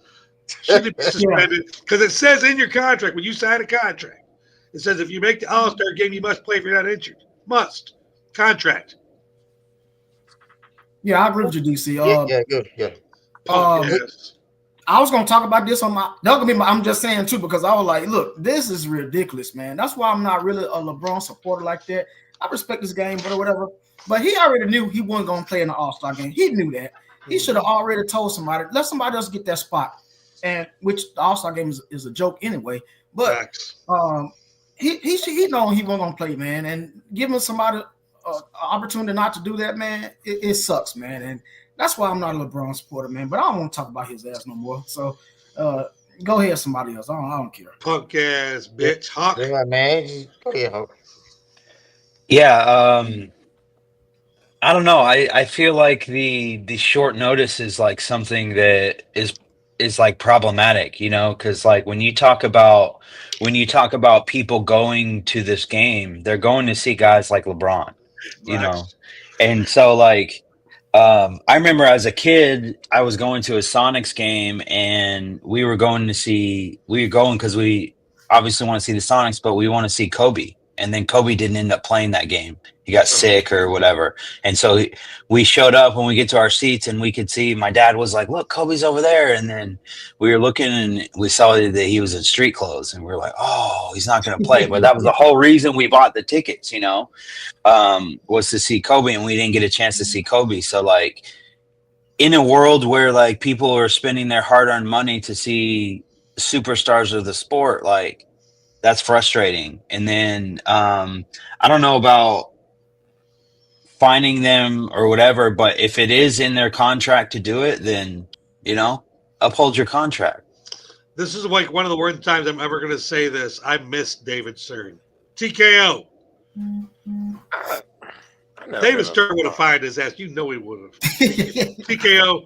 Should he be suspended? Because it says in your contract, when you sign a contract, it says if you make the All-Star game, you must play if you're not injured. Must. Contract. Yeah, I agree with you, DC. Good. Yeah. Yes. I was gonna talk about this on my. That gonna be my. I'm just saying too because I was like, look, this is ridiculous, man. That's why I'm not really a LeBron supporter like that. I respect this game, but whatever. But he already knew he wasn't gonna play in the All-Star game. He knew that. He should have already told somebody, let somebody else get that spot. And which the All-Star game is a joke anyway. But he know he wasn't gonna play, man. And giving somebody an opportunity not to do that, man, it sucks, man. And that's why I'm not a LeBron supporter, man. But I don't want to talk about his ass no more. So go ahead, somebody else. I don't care. Punk ass bitch. Hawk. Yeah, man. Go ahead, Hawk. Yeah, I don't know. I feel like the short notice is like something that is like problematic, you know, because like when you talk about people going to this game, they're going to see guys like LeBron, you know, and so like I remember as a kid, I was going to a Sonics game, and we were going because we obviously want to see the Sonics, but we want to see Kobe. And then Kobe didn't end up playing that game. He got sick or whatever. And so we showed up when we get to our seats, and we could see my dad was like, look, Kobe's over there. And then we were looking, and we saw that he was in street clothes, and we were like, oh, he's not going to play. But that was the whole reason we bought the tickets, you know, was to see Kobe, and we didn't get a chance to see Kobe. So like in a world where like people are spending their hard-earned money to see superstars of the sport, like, that's frustrating. And then I don't know about finding them or whatever, but if it is in their contract to do it, then, you know, uphold your contract. This is like one of the worst times I'm ever going to say this. I miss David Stern. TKO. David Stern would have fired his ass. You know he would have. TKO.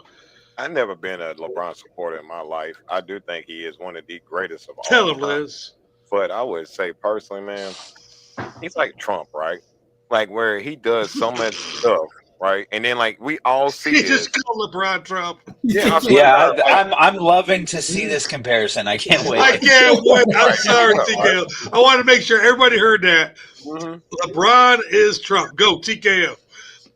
I've never been a LeBron supporter in my life. I do think he is one of the greatest of all Tell him, time. Liz. But I would say personally, man, he's like Trump, right? Like where he does so much stuff, right? And then like we all see He it. just called LeBron Trump. Yeah, I'm loving to see this comparison. I can't wait. I can't wait. I'm sorry, TKO. I want to make sure everybody heard that. LeBron is Trump. Go, TKO.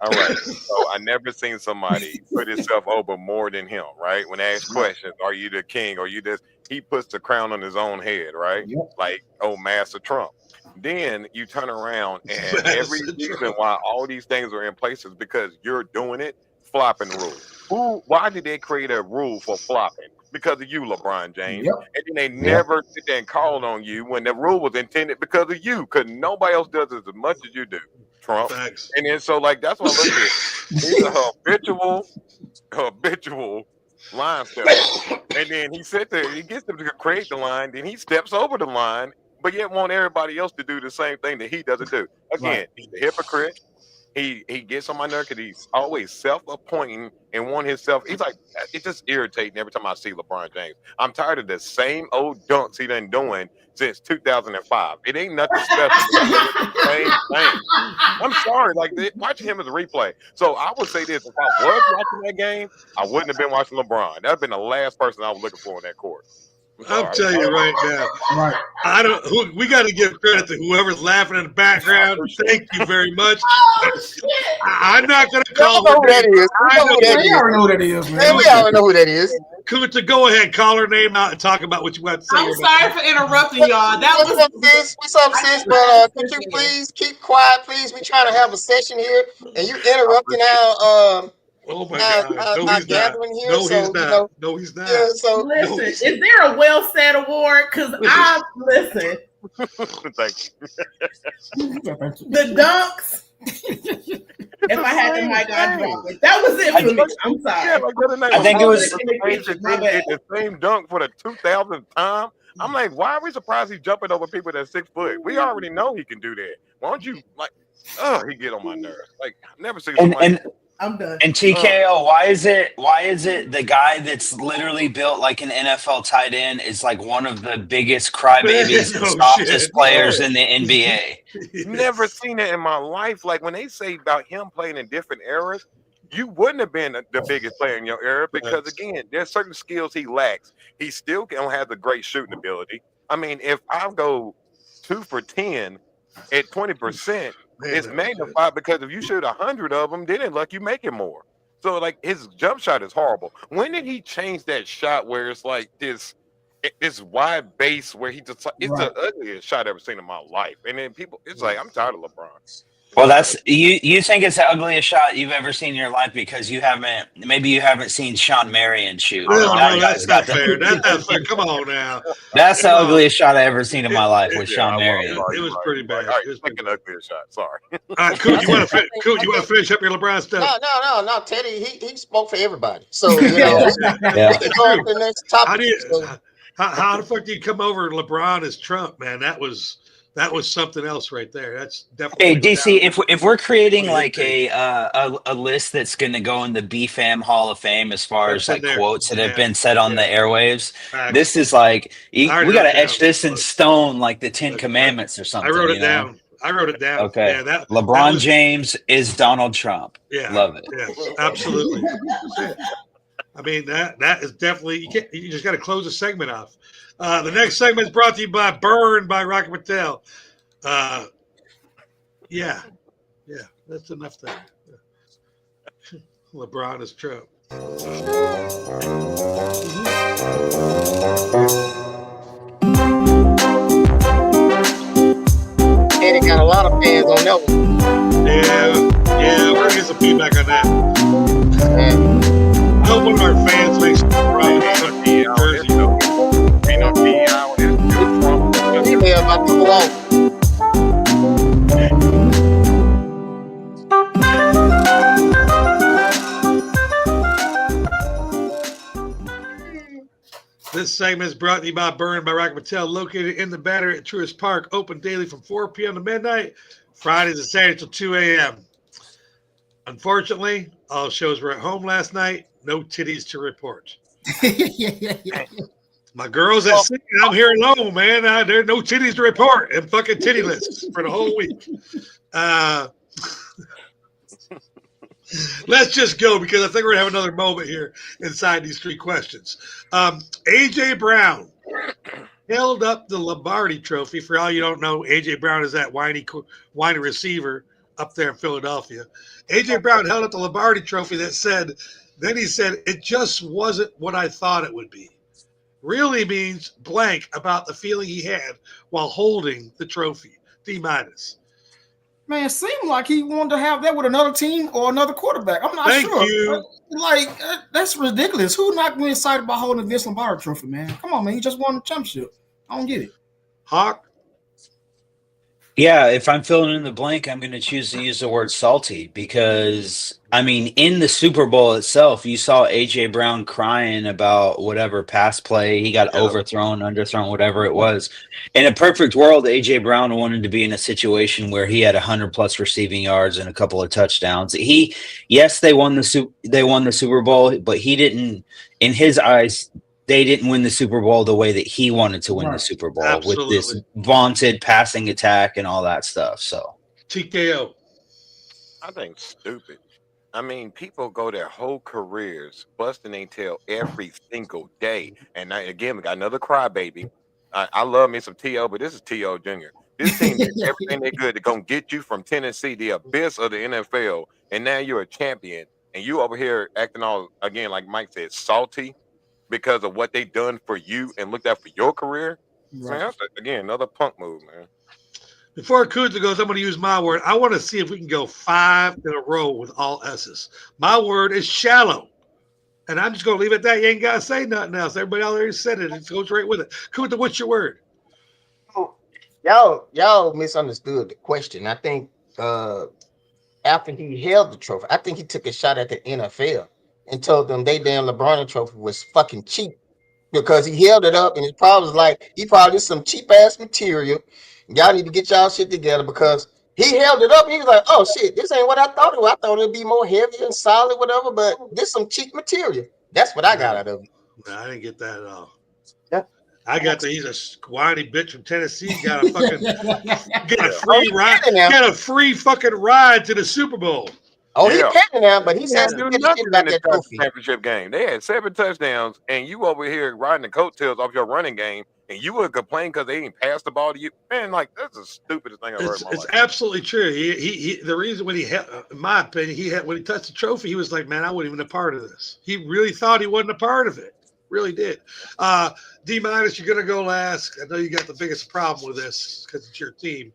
All right. So I never seen somebody put himself over more than him, right? When they ask questions, are you the king? Are you this? He puts the crown on his own head, right? Yep. Like, oh, Master Trump. Then you turn around and every reason why all these things are in place is because you're doing it, flopping rule. Why did they create a rule for flopping? Because of you, LeBron James. Yep. And then they never sit there and called on you when the rule was intended because of you, because nobody else does it as much as you do, Trump. Thanks. And then so like that's what I look at. He's a habitual line stepper. And then he sits there, he gets them to create the line, then he steps over the line, but yet want everybody else to do the same thing that he doesn't do. Again, he's a hypocrite. He gets on my nerve because he's always self-appointing and want himself. He's like, it's just irritating every time I see LeBron James. I'm tired of the same old dunks he done doing since 2005. It ain't nothing special. Same thing. I'm sorry, like watching him as a replay. So I would say this: if I was watching that game, I wouldn't have been watching LeBron. That'd been the last person I was looking for in that court. I'm telling you right now. Right. We got to give credit to whoever's laughing in the background. Thank you very much. I'm not going to call know who that is. We already know who that is, Man, man. we already know who that is. Kunta, go ahead, call her name out and talk about what you want to say. I'm sorry for interrupting y'all. That was What's up, sis? But could you please keep quiet, please? We're trying to have a session here, and you interrupting our oh my God! No, he's gathering not. here. No, so, he's not. You know, no, he's not. Yeah, so listen. Is there a well said award? Because I listen. Thank you. The dunks. If I had the mic, I'd drop it. That was it for me. I'm sorry. Yeah, like, I think it was the same dunk for the 2000th time. I'm like, why are we surprised he's jumping over people that's 6 foot? We already know he can do that. Why don't you he get on my nerves. Like, I've never seen somebody. I'm done. And TKO, why is it the guy that's literally built like an NFL tight end is like one of the biggest crybabies and softest players in the NBA? Never seen it in my life. Like when they say about him playing in different eras, you wouldn't have been the biggest player in your era because again, there's certain skills he lacks. He still don't have the great shooting ability. I mean, if I go 2 for 10 at 20%. It's magnified because if you shoot 100 of them, then it like you make it more. So like his jump shot is horrible. When did he change that shot where it's like this wide base where he just it's the ugliest shot I've ever seen in my life? And then it's like I'm tired of LeBron. Well, that's you think it's the ugliest shot you've ever seen in your life because you haven't seen Sean Marion shoot. That's not fair. That's not fair. Come on now. That's the ugliest shot I ever seen in my life with Sean Marion. It was pretty bad. It was like an ugliest shot. Sorry. All right, Coot, you want to finish up your LeBron stuff? No, Teddy, he spoke for everybody. So we can go on to the next topic. How the fuck do you come over LeBron as Trump, man? That was something else right there. That's definitely. Hey DC, if we're creating like a list that's going to go in the BFAM Hall of Fame as far as like quotes that have been said on the airwaves, this is like we got to etch this in stone like the 10 Commandments or something. I wrote it down. Okay. Yeah, LeBron James is Donald Trump. Yeah, love it. Yeah, absolutely. I mean that is definitely you just got to close the segment off. The next segment is brought to you by Burn by Rocket Patel. Yeah, that's enough there. LeBron is Trump. And it got a lot of fans on that one. Yeah, we're gonna get some feedback on that. I hope one of our fans makes Jersey. Email about to go on. This segment is brought to you by Burn by Rocket Patel, located in the Battery at Truist Park, open daily from 4 p.m. to midnight, Fridays and Saturdays till 2 a.m. Unfortunately, all shows were at home last night. No titties to report. My girls at sea, I'm here alone, man. There's no titties to report and fucking tittyless for the whole week. Let's just go because I think we're going to have another moment here inside these 3 questions. A.J. Brown held up the Lombardi Trophy. For all you don't know, A.J. Brown is that whiny receiver up there in Philadelphia. A.J. Brown held up the Lombardi Trophy he said, it just wasn't what I thought it would be. Really means blank about the feeling he had while holding the trophy. D minus. Man, it seemed like he wanted to have that with another team or another quarterback. I'm not sure. Thank you. Like, that's ridiculous. Who's not going to be excited about holding Vince Lombardi Trophy, man? Come on, man. He just won the championship. I don't get it. Hawk? Yeah, if I'm filling in the blank, I'm going to choose to use the word salty because, I mean, in the Super Bowl itself, you saw A.J. Brown crying about whatever pass play. He got overthrown, underthrown, whatever it was. In a perfect world, A.J. Brown wanted to be in a situation where he had 100-plus receiving yards and a couple of touchdowns. Yes, they won the Super Bowl, but he didn't, in his eyes, they didn't win the Super Bowl the way that he wanted to win the Super Bowl with this vaunted passing attack and all that stuff. So TKO. I think stupid. I mean, people go their whole careers busting their tail every single day. And again, we got another crybaby. I love me some T.O., but this is T.O. Jr. This team did everything they could to go get you from Tennessee, the abyss of the NFL, and now you're a champion. And you over here acting all, again, like Mike said, salty because of what they done for you and looked out for your career. Right. Man, that's, again, another punk move, man. Before Kunta goes, I'm going to use my word. I want to see if we can go 5 in a row with all S's. My word is shallow. And I'm just going to leave it at that. You ain't got to say nothing else. Everybody already said it. It goes right with it. Kunta, what's your word? Y'all misunderstood the question. I think after he held the trophy, I think he took a shot at the NFL and told them they damn LeBron trophy was fucking cheap because he held it up and it probably was like he probably did some cheap ass material. Y'all need to get y'all shit together because he held it up and he was like, oh shit, this ain't what I thought it was. I thought it'd be more heavy and solid, whatever, but this some cheap material. That's what I got out of it. No, I didn't get that at all. Yeah. I got that he's a whiny bitch from Tennessee. Got a fucking get a free ride. Got a free fucking ride to the Super Bowl. Oh, he's petting now, but he said do nothing in the championship game. They had 7 touchdowns, and you over here riding the coattails off your running game, and you would complain because they didn't pass the ball to you. Man, like that's the stupidest thing I've heard in my life. It's absolutely true. He the reason when he had, in my opinion, when he touched the trophy, he was like, man, I wasn't even a part of this. He really thought he wasn't a part of it. Really did. D minus, you're gonna go last. I know you got the biggest problem with this because it's your team.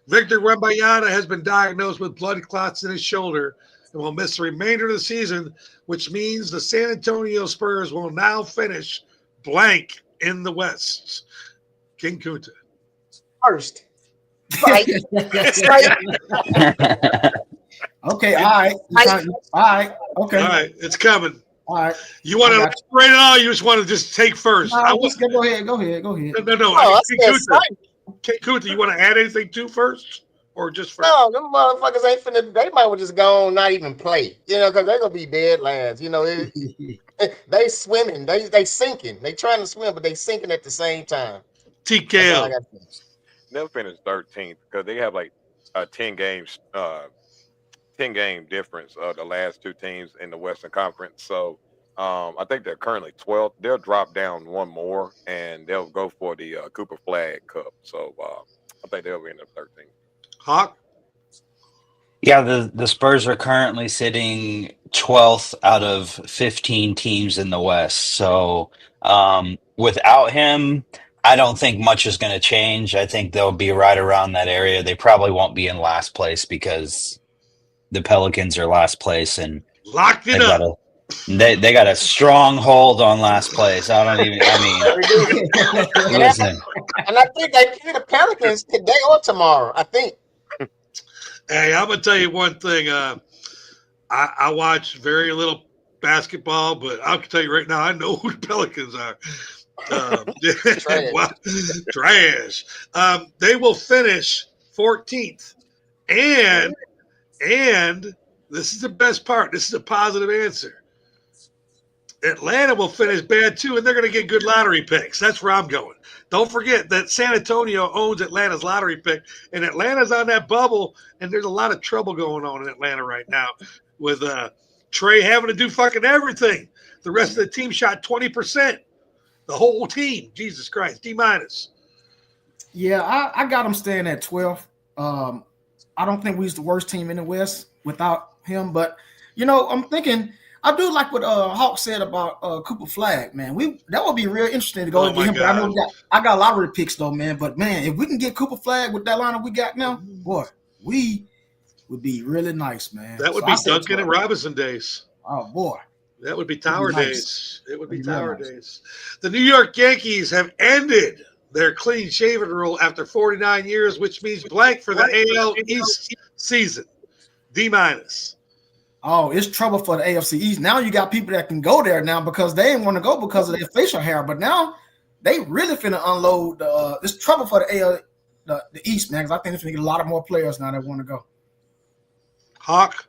Victor Wembanyama has been diagnosed with blood clots in his shoulder and will miss the remainder of the season, which means the San Antonio Spurs will now finish blank in the West. King Kunta. First. Right. Okay, all right. All right. Okay. All right, it's coming. All right. You want to elaborate it all? You just want to just take first? No, go ahead. Go ahead. No. Oh, King Kunta, you want to add anything to first? Or just first? No, them motherfuckers ain't finna. They might well just go on, not even play. You know, because they're gonna be dead lads. You know, they swimming, they sinking. They trying to swim, but they sinking at the same time. TKO. They'll finish 13th because they have like 10 game difference of the last 2 teams in the Western Conference. So I think they're currently 12th. They'll drop down one more and they'll go for the Cooper Flag Cup. So I think they'll be in the 13th. Hawk? Yeah, the Spurs are currently sitting 12th out of 15 teams in the West. So without him, I don't think much is going to change. I think they'll be right around that area. They probably won't be in last place because the Pelicans are last place and locked it up. They got a strong hold on last place. Listen. And I think they play the Pelicans today or tomorrow. I think. Hey, I'm gonna tell you one thing. I watch very little basketball, but I'll tell you right now, I know who the Pelicans are. Trash. They will finish 14th, and this is the best part. This is a positive answer. Atlanta will finish bad too, and they're going to get good lottery picks. That's where I'm going. Don't forget that San Antonio owns Atlanta's lottery pick, and Atlanta's on that bubble, and there's a lot of trouble going on in Atlanta right now with Trey having to do fucking everything. The rest of the team shot 20%. The whole team. Jesus Christ. D minus. Yeah, I got them staying at 12. I don't think we're the worst team in the West without him, but, I'm thinking – I do like what Hawk said about Cooper Flag, man. That would be real interesting to go get him. But I know I got lottery picks though, man. But man, if we can get Cooper Flag with that lineup we got now, boy, we would be really nice, man. That would be Duncan and Robinson days. Oh boy, that would be Tower days. It would be Tower days. The New York Yankees have ended their clean-shaven rule after 49 years, which means blank for the AL East season. D minus. Oh, it's trouble for the AFC East. Now you got people that can go there now because they didn't want to go because of their facial hair. But now they really finna unload. It's trouble for the East, man, because I think there's going to get a lot of more players now that want to go. Hawk?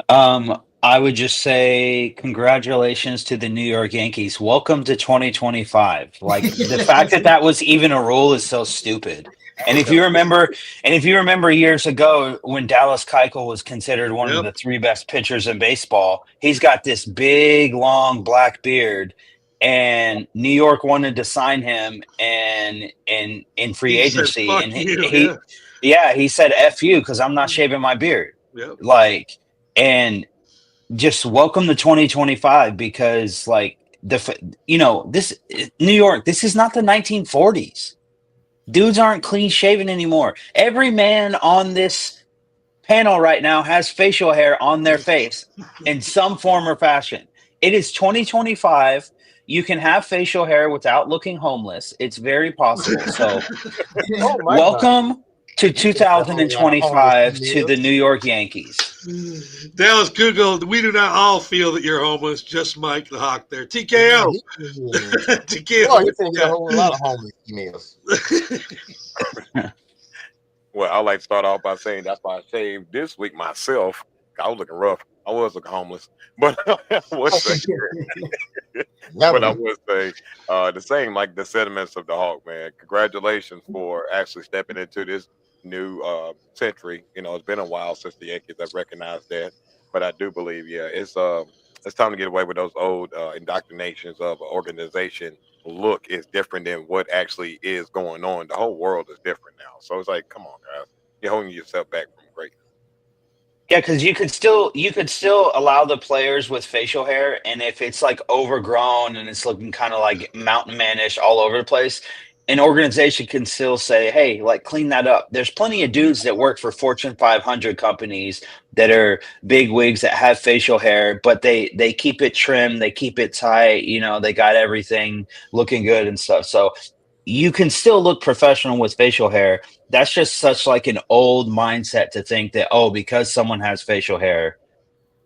I would just say congratulations to the New York Yankees. Welcome to 2025. Like, the fact that was even a rule is so stupid. And if you remember years ago when Dallas Keuchel was considered one of the 3 best pitchers in baseball, he's got this big, long black beard, and New York wanted to sign him and in free agency. Said, and he said, F you, because I'm not shaving my beard. Yep. Like, and just welcome to 2025, because like this New York, this is not the 1940s. Dudes aren't clean shaven anymore. Every man on this panel right now has facial hair on their face in some form or fashion. It is 2025. You can have facial hair without looking homeless. It's very possible. So welcome to 2025 to the New York Yankees. Dallas Google, we do not all feel that you're homeless, just Mike the Hawk there. TKO. TKO. Oh, you think you get a whole lot of homeless emails. Well, I like to start off by saying that's why I shaved this week myself. I was looking rough. I was looking homeless. But I would say, the same, like the sentiments of the Hawk, man. Congratulations for actually stepping into this new century. It's been a while since the Yankees have recognized that. But I do believe, it's time to get away with those old indoctrinations of an organization. Look is different than what actually is going on. The whole world is different now. So it's like, come on, guys. You're holding yourself back from greatness. Yeah, because you could still allow the players with facial hair, and if it's like overgrown and it's looking kind of like mountain manish all over the place, an organization can still say, hey, like, clean that up. There's plenty of dudes that work for Fortune 500 companies that are big wigs that have facial hair, but they keep it trimmed, they keep it tight, they got everything looking good and stuff. So you can still look professional with facial hair. That's just such like an old mindset to think that, because someone has facial hair,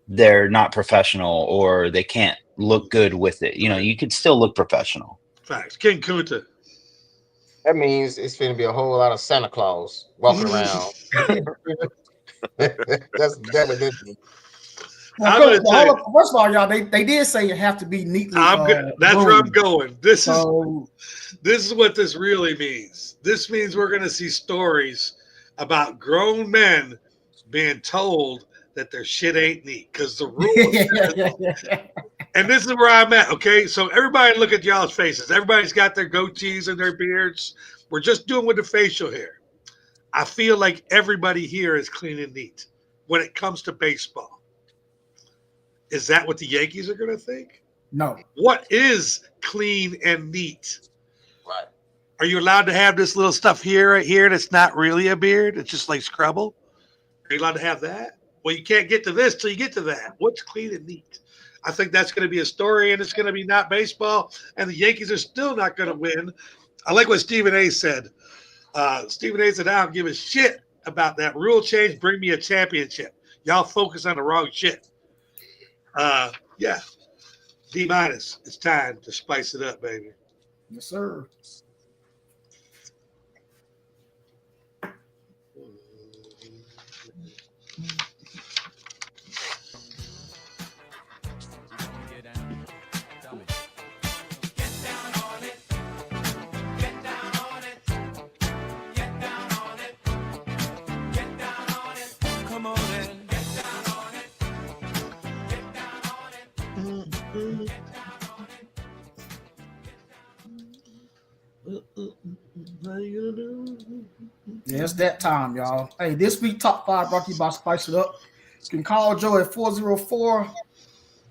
they're not professional or they can't look good with it. You can still look professional. Facts. King Kunta. That means it's going to be a whole lot of Santa Claus walking around. That's what this means. Well, first of all, y'all, they did say you have to be neatly. That's where I'm going. This is what this really means. This means we're going to see stories about grown men being told that their shit ain't neat because the rules. And this is where I'm at. Okay, so everybody look at y'all's faces. Everybody's got their goatees and their beards. We're just doing with the facial hair. I feel like everybody here is clean and neat when it comes to baseball. Is that what the Yankees are going to think? No. What is clean and neat? Right. Are you allowed to have this little stuff right here that's not really a beard? It's just like scrubble. Are you allowed to have that? Well, you can't get to this till you get to that. What's clean and neat? I think that's going to be a story, and it's going to be not baseball, and the Yankees are still not going to win. I like what Stephen A. said. Stephen A. said, I don't give a shit about that rule change. Bring me a championship. Y'all focus on the wrong shit. Yeah. D minus. It's time to spice it up, baby. Yes, sir. Yeah, it's that time, y'all. Hey, this week top 5 brought to you by Spice It Up. You can call Joe at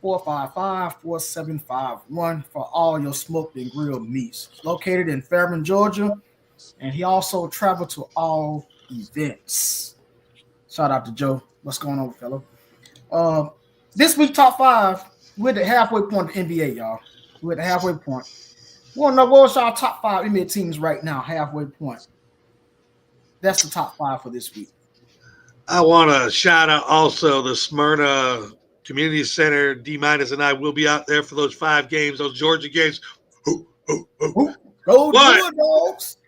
404-455-4751 for all your smoked and grilled meats. It's located in Fairmont, Georgia, and he also traveled to all events. Shout out to Joe. What's going on, fellow? This week top 5, we're at the halfway point of the NBA, y'all. We're at the halfway point. We want to know what's our top 5 NBA teams right now, halfway point. That's the top 5 for this week. I want to shout out also the Smyrna Community Center. D minus and I will be out there for those 5 games, those Georgia games. Go Dogs!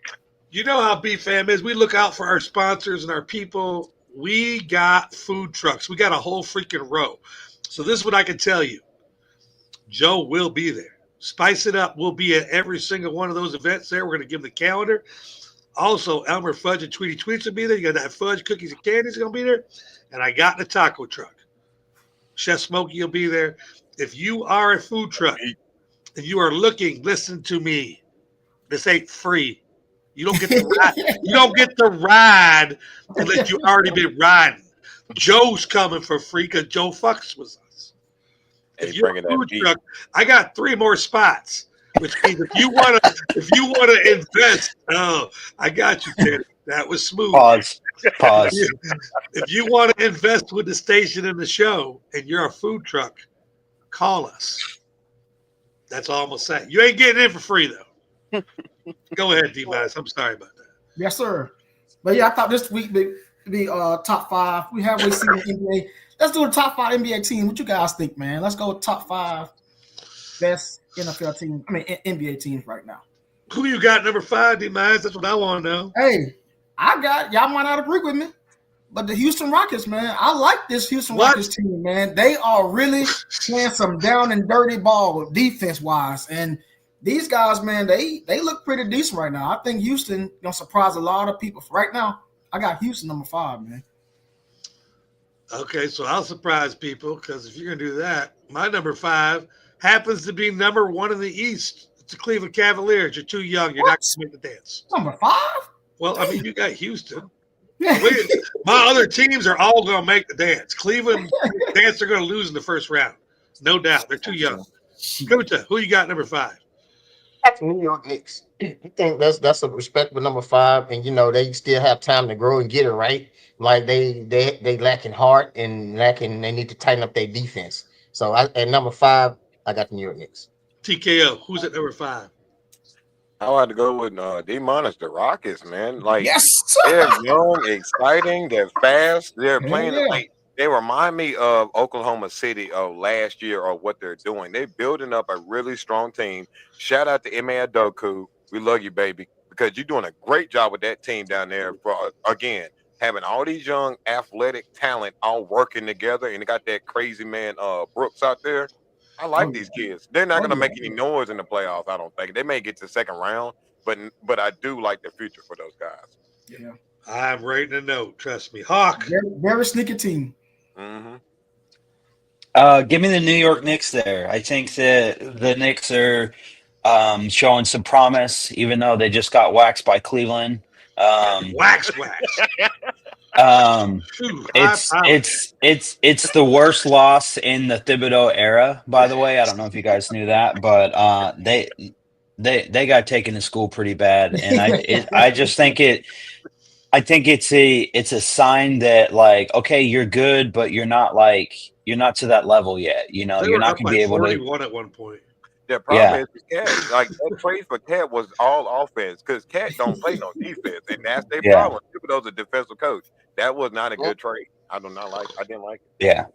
You know how BFAM is. We look out for our sponsors and our people. We got food trucks. We got a whole freaking row. So this is what I can tell you. Joe will be there. Spice It Up will be at every single one of those events there. We're going to give the calendar. Also, Elmer Fudge and Tweety Tweets will be there. You got that fudge, cookies, and candies going to be there. And I got the taco truck. Chef Smokey will be there. If you are a food truck and you are looking, listen to me. This ain't free. You don't get to ride. You don't get to ride unless you already been riding. Joe's coming for free because Joe fucks with us. If you're a food truck, I got 3 more spots. Which means if you want to invest, I got you, Teddy. That was smooth. Pause. If you want to invest with the station and the show, and you're a food truck, call us. That's all I'm gonna say. You ain't getting in for free though. Go ahead, D MInus. I'm sorry about that. Yes, sir. But yeah, I thought this week be top 5. We have seen the NBA. Let's do the top 5 NBA team. What you guys think, man? Let's go with top 5 best NFL team. NBA teams right now. Who you got number 5, D MInus? That's what I want to know. Hey, y'all might not agree with me, but the Houston Rockets, man, I like this Houston Rockets team, man. They are really playing some down and dirty ball defense wise, and these guys, man, they look pretty decent right now. I think Houston gonna surprise a lot of people. Right now, I got Houston number 5, man. Okay, so I'll surprise people because if you're gonna do that, my number 5 happens to be number 1 in the East. It's the Cleveland Cavaliers. You're too young. You're not going to make the dance. Number 5? Well, I mean, you got Houston. My other teams are all going to make the dance. Cleveland dance, they're going to lose in the first round. No doubt. They're too young. Kunta, who you got number 5? That's New York Knicks. I think that's a respectable number 5, and they still have time to grow and get it right. Like they lacking heart and they need to tighten up their defense. So at number 5, I got the New York Knicks. TKO, who's at number 5? I had to go with D MInus, the Rockets, man. Like, yes, they're young, exciting, they're fast, they're playing like they remind me of Oklahoma City of last year of what they're doing. They're building up a really strong team. Shout out to Ime Adoku. We love you, baby, because you're doing a great job with that team down there. For again, having all these young athletic talent all working together, and they got that crazy man Brooks out there. I like these kids. They're not going to make any noise in the playoffs, I don't think. They may get to the second round, but I do like the future for those guys. Yeah. I'm writing a note. Trust me. Hawk. Very sneaky team. Mm-hmm. Give me the New York Knicks there. I think that the Knicks are showing some promise, even though they just got waxed by Cleveland. Wax. It's the worst loss in the Thibodeau era, by the way. I don't know if you guys knew that, but they got taken to school pretty bad, and I just think it's a sign that, like, okay, you're good, but you're not to that level yet. You're not going to be able to. 41 at one point. The problem is Cat. Like, that trade for Cat was all offense because Cat don't play no defense, and that's their problem. Thibodeau's a defensive coach. That was not a good trade. I didn't like it. Yeah.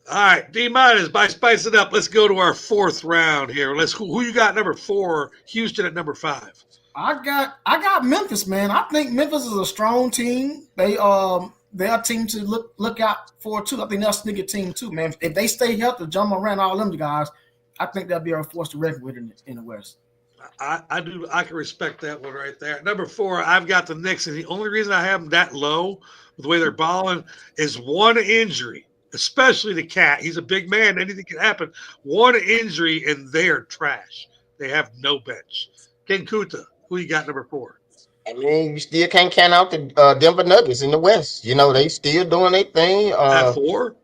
All right, D MInus, by spice it up. Let's go to our 4th round here. Who you got number 4? Houston at number 5. I got Memphis, man. I think Memphis is a strong team. They're a team to look out for too. I think they're a sneaky team too, man. If they stay healthy, jump around all them guys, I think they'll be a force to reckon with in the West. I do. I can respect that one right there. Number 4, I've got the Knicks, and the only reason I have them that low with the way they're balling is one injury, especially the Cat. He's a big man. Anything can happen. One injury, and they're trash. They have no bench. King Kunta, who you got number 4? I mean, you still can't count out the Denver Nuggets in the West. They still doing their thing. At 4?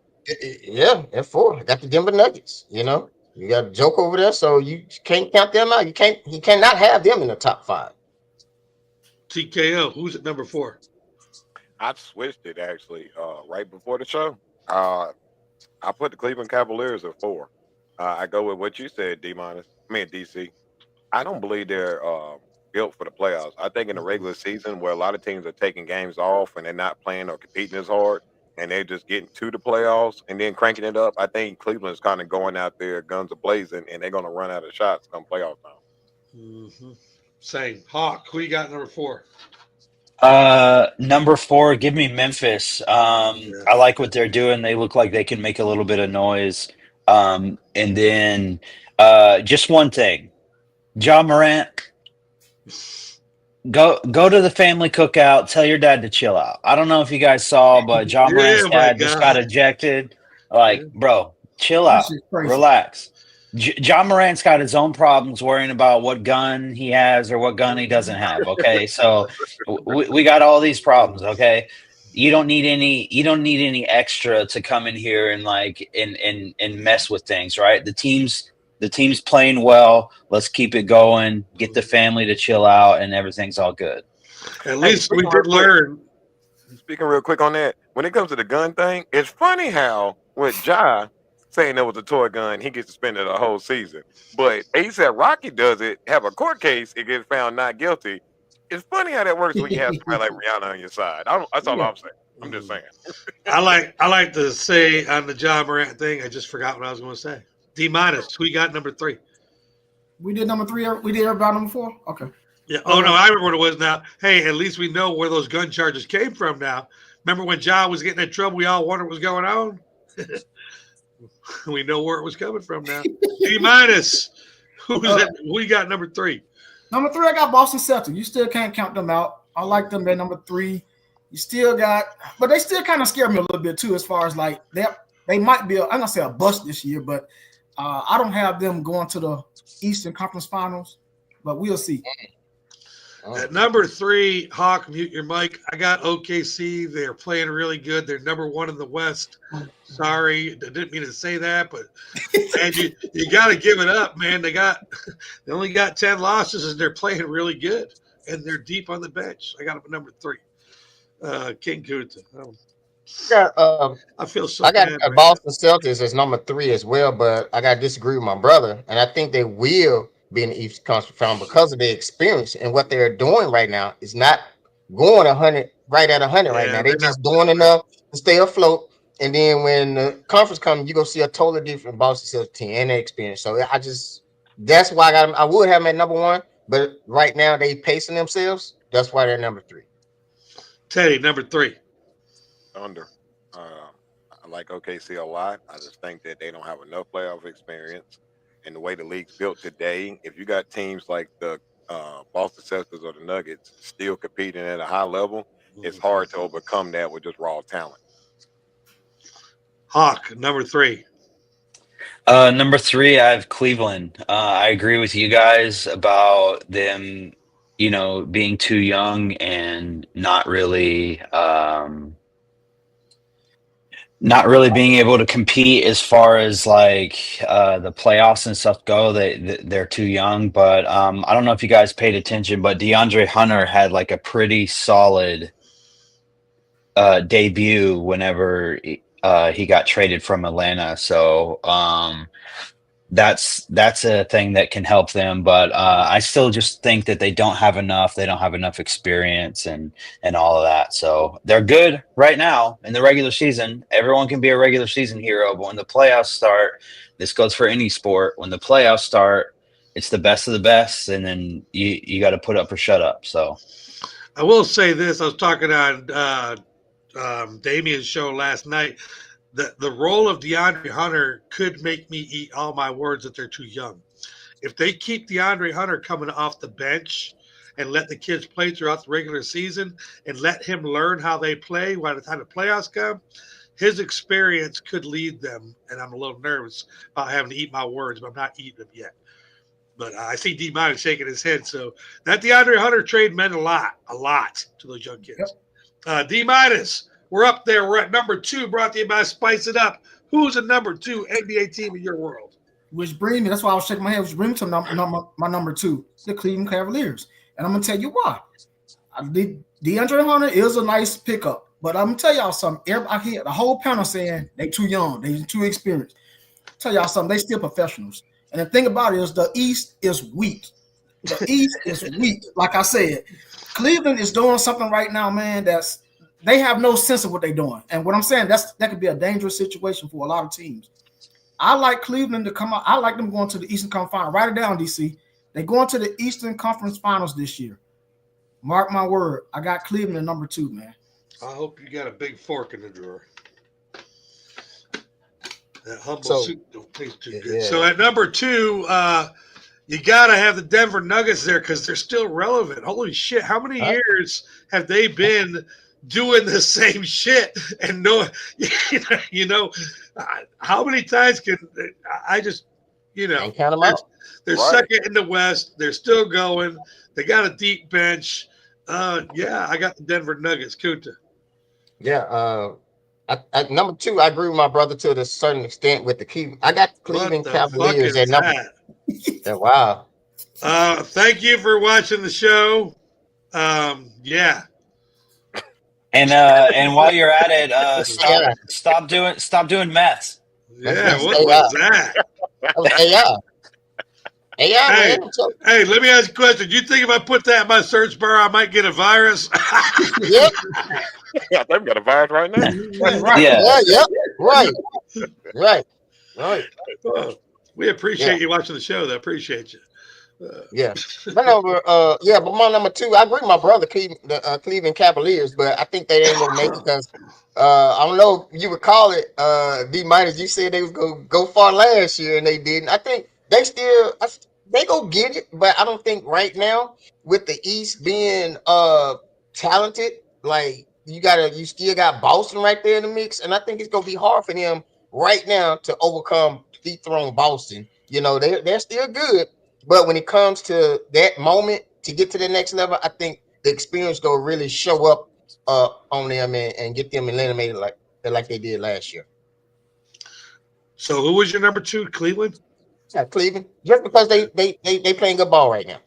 Yeah, at 4. I got the Denver Nuggets. You got a joke over there, so you can't count them out. You cannot have them in the top 5. TKO, who's at number 4? I switched it actually right before the show. I put the Cleveland Cavaliers at 4. I go with what you said, DC. I don't believe they're built for the playoffs. I think in the regular season, where a lot of teams are taking games off and they're not playing or competing as hard, and they're just getting to the playoffs and then cranking it up, I think Cleveland's kind of going out there guns a-blazing, and they're going to run out of shots come playoff time. Mm-hmm. Same. Hawk, who you got number 4? Number 4, give me Memphis. I like what they're doing. They look like they can make a little bit of noise. And then just one thing. Ja Morant, Go to the family cookout. Tell your dad to chill out. I don't know if you guys saw, but John Moran's Yeah, my dad just got God. ejected. Like, bro, chill That out, shit's crazy. relax. John Moran's got his own problems worrying about what gun he has or what gun he doesn't have. Okay, so we got all these problems. Okay, you don't need any extra to come in here and like and mess with things, right? The team's playing well. Let's keep it going. Get the family to chill out, and everything's all good. At least we speaking real did quick, learn. speaking real quick on that, when it comes to the gun thing, it's funny how with Ja saying that was a toy gun, he gets suspended a whole season. But ASAP Rocky does it, have a court case, it gets found not guilty. It's funny how that works when you have somebody like Rihanna on your side. That's all I'm saying. I'm just saying. I like to say on the John Morant thing. I just forgot what I was going to say. D minus. Who you got number 3? We did number 3. We did everybody number 4. Okay. Yeah. Oh no, I remember what it was now. Hey, at least we know where those gun charges came from now. Remember when John was getting in trouble? We all wondered what was going on. We know where it was coming from now. D minus. Who you got number 3? Number 3, I got Boston Celtics. You still can't count them out. I like them at number 3. You still got, but they still kind of scare me a little bit too, as far as like they might be. I'm gonna say a bust this year, but I don't have them going to the Eastern Conference Finals. But we'll see. At number 3, Hawk, mute your mic. I got OKC. They're playing really good. They're number 1 in the West. Sorry, I didn't mean to say that, but man, you got to give it up, man. They only got 10 losses, and they're playing really good, and they're deep on the bench. I got them at number 3. King Kunta. I feel so. I got bad right Boston Celtics as number 3 as well, but I got to disagree with my brother, and I think they will be in the East Conference Final because of their experience and what they're doing right now. Is not going 100 right at 100 right now. They're just doing enough to stay afloat, and then when the conference comes, you're gonna see a totally different Boston Celtics team and their experience. So that's why I got them. I would have them at number 1, but right now they pacing themselves. That's why they're number 3. Teddy, number 3. Under. I like OKC a lot. I just think that they don't have enough playoff experience. And the way the league's built today, if you got teams like the Boston Celtics or the Nuggets still competing at a high level, it's hard to overcome that with just raw talent. Hawk, number 3. Number 3, I have Cleveland. I agree with you guys about them, being too young and not really being able to compete as far as like the playoffs and stuff go. They're too young, but I don't know if you guys paid attention, but DeAndre Hunter had like a pretty solid debut whenever he got traded from Atlanta. So that's a thing that can help them, but I still just think that they don't have enough experience and all of that. So they're good right now in the regular season. Everyone can be a regular season hero, but when the playoffs start, this goes for any sport, when the playoffs start, it's the best of the best, and then you got to put up or shut up. So I will say this. I was talking on Damien's show last night. The role of DeAndre Hunter could make me eat all my words that they're too young. If they keep DeAndre Hunter coming off the bench and let the kids play throughout the regular season and let him learn how they play by the time the playoffs come, his experience could lead them. And I'm a little nervous about having to eat my words, but I'm not eating them yet. But I see D minus shaking his head. So that DeAndre Hunter trade meant a lot to those young kids. D minus. We're up there. We're at number 2, brought to you by Spice It Up. Who's the number 2 NBA team in your world? Which brings me, that's why I was shaking my head, which brings me to my number 2, the Cleveland Cavaliers. And I'm going to tell you why. DeAndre Hunter is a nice pickup, but I'm going to tell y'all something. I hear the whole panel saying they too young, they too experienced. Tell y'all something, they still professionals. And the thing about it is the East is weak. The East is weak. Like I said, Cleveland is doing something right now, man, they have no sense of what they're doing. And what I'm saying, that could be a dangerous situation for a lot of teams. I like Cleveland to come out. I like them going to the Eastern Conference Finals. Write it down, DC. They're going to the Eastern Conference Finals this year. Mark my word. I got Cleveland at number 2, man. I hope you got a big fork in the drawer. That humble soup don't taste too good. So at number 2, You got to have the Denver Nuggets there because they're still relevant. Holy shit. How many years have they been doing the same shit? And how many times can I just, Can't count them out. they're second in the West. They're still going. They got a deep bench. I got the Denver Nuggets. Kunta. Yeah. Number 2, I agree with my brother to a certain extent with the I got the Cleveland Cavaliers at number. Yeah, wow. Thank you for watching the show. Yeah. And while you're at it, stop doing math. Yeah, what was that? That was AI. AI, man. Hey, let me ask you a question. Do you think if I put that in my search bar, I might get a virus? Yep. Yeah, they've got a virus right now. Right. Yeah. Yep. Right. We appreciate you watching the show. I appreciate you. My number 2, I agree with my brother, the Cleveland Cavaliers, but I think they ain't gonna make it because I don't know if you recall it, D MInus, you said they was gonna go far last year and they didn't. I think they go get it, but I don't think right now with the East being talented, like you still got Boston right there in the mix, and I think it's gonna be hard for them right now to overcome dethrone Boston. They're still good. But when it comes to that moment to get to the next level, I think the experience will really show up on them and get them eliminated like they did last year. So who was your number 2? Cleveland? Yeah, Cleveland. Just because they playing good ball right now.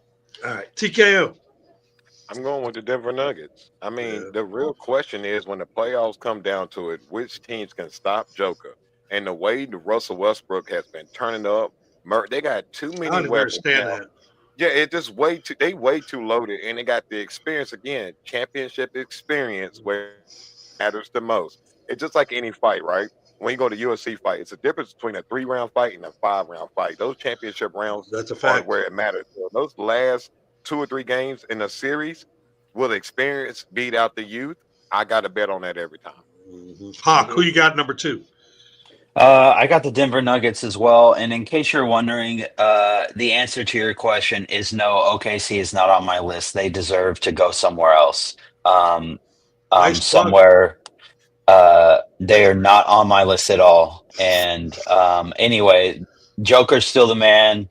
All right. TKO. I'm going with the Denver Nuggets. I mean, the real question is when the playoffs come down to it, which teams can stop Joker? And the way the Russell Westbrook has been turning up, they got too many I don't weapons. understand that. Yeah, it's just way too loaded, and they got the experience again, championship experience where it matters the most. It's just like any fight, right? When you go to UFC fight, it's a difference between a 3-round fight and a 5-round fight. Those championship rounds That's a fact. are where it matters. So those last 2 or 3 games in a series, will the experience beat out the youth? I got to bet on that every time. Hawk, who you got number 2? I got the Denver Nuggets as well. And in case you're wondering, the answer to your question is no. OKC is not on my list. They deserve to go somewhere else. Somewhere they are not on my list at all. And anyway, Joker's still the man.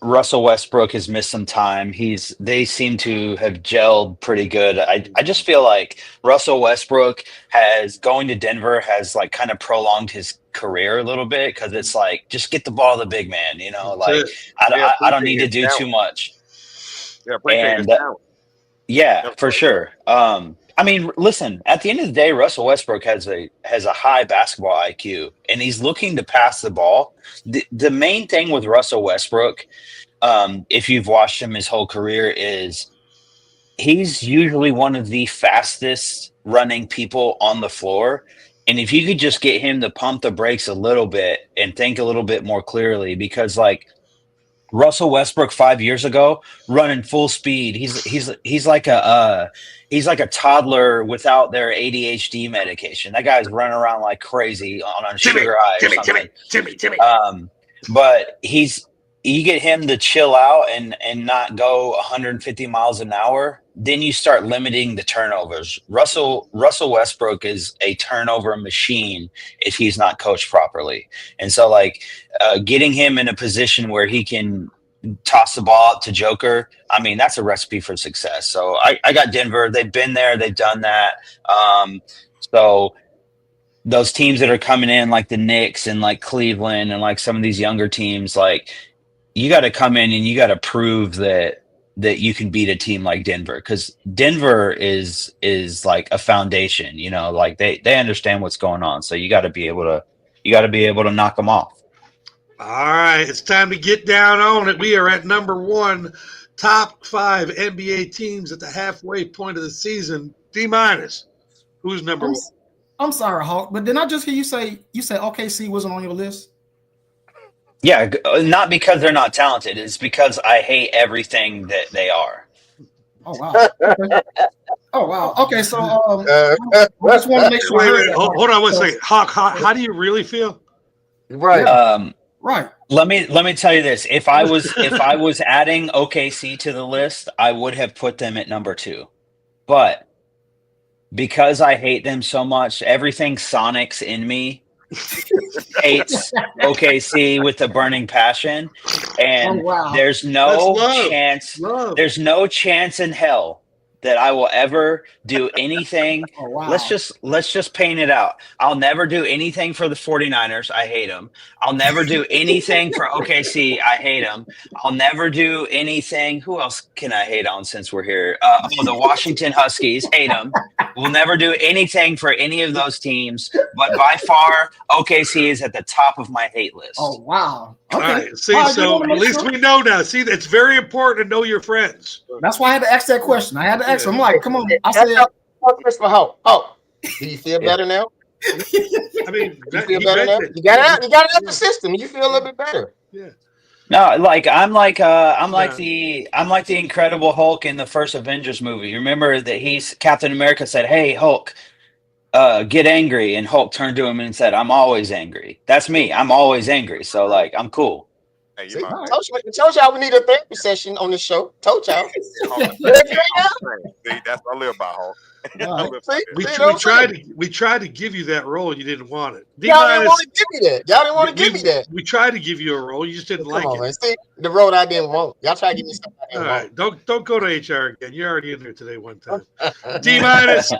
Russell Westbrook has missed some time. They seem to have gelled pretty good. I just feel like Russell Westbrook going to Denver has like kind of prolonged his career a little bit because it's like just get the ball to the big man, I don't need to do too much. Yeah, appreciate his talent. Yeah, for sure. I mean, listen, at the end of the day, Russell Westbrook has a high basketball IQ, and he's looking to pass the ball. The main thing with Russell Westbrook, if you've watched him his whole career, is he's usually one of the fastest running people on the floor. And if you could just get him to pump the brakes a little bit and think a little bit more clearly, because like Russell Westbrook 5 years ago, running full speed, he's like a toddler without their ADHD medication. That guy's running around like crazy on sugar high or something. Timmy. But you get him to chill out and not go 150 miles an hour, then you start limiting the turnovers. Russell Westbrook is a turnover machine if he's not coached properly. And so like getting him in a position where he can toss the ball out to Joker, I mean, that's a recipe for success. So I got Denver. They've been there. They've done that. So those teams that are coming in like the Knicks and like Cleveland and like some of these younger teams, like you got to come in and you got to prove that you can beat a team like Denver, because Denver is like a foundation, like they understand what's going on. So you got to be able to knock them off. All right, it's time to get down on it. We are at number 1, top 5 NBA teams at the halfway point of the season. D MInus, who's number 1? I'm sorry, Hawk, but didn't I just hear you say OKC wasn't on your list? Yeah, not because they're not talented. It's because I hate everything that they are. Oh wow. Okay. Oh wow. Okay, so I just want to make sure. Wait, hold on one second. Hawk, how do you really feel? Right. Right. Let me tell you this. If I was adding OKC to the list, I would have put them at number 2. But because I hate them so much, everything Sonics in me hates OKC with a burning passion. And there's no chance. There's no chance in hell that I will ever do anything. Let's just paint it out. I'll never do anything for the 49ers. I hate them. I'll never do anything for OKC. I hate them. I'll never do anything. Who else can I hate on since we're here? The Washington Huskies. Hate them. We'll never do anything for any of those teams. But by far, OKC is at the top of my hate list. Oh, wow. Okay. All right. See, so at least we know now. See, it's very important to know your friends. That's why I had to ask that question. I had to ask. I'm like, come on. I said, oh, do you feel better now? I mean, you feel better now? You got it out the system. You feel a little bit better. Yeah. No, I'm like the Incredible Hulk in the first Avengers movie. You remember that Captain America said, "Hey, Hulk, get angry," and Hulk turned to him and said, "I'm always angry." That's me. I'm always angry. So like, I'm cool. Hey, told y'all we need a therapy session on the show. Told y'all. See, that's what I live by, Hulk. We tried to give you that role. You didn't want it. Y'all didn't want to give me that. Y'all didn't want to give me that. We tried to give you a role. You just didn't like it. Man. See, the role I didn't want. Y'all try to give me something I didn't want. All right, don't go to HR again. You're already in there today one time. D minus,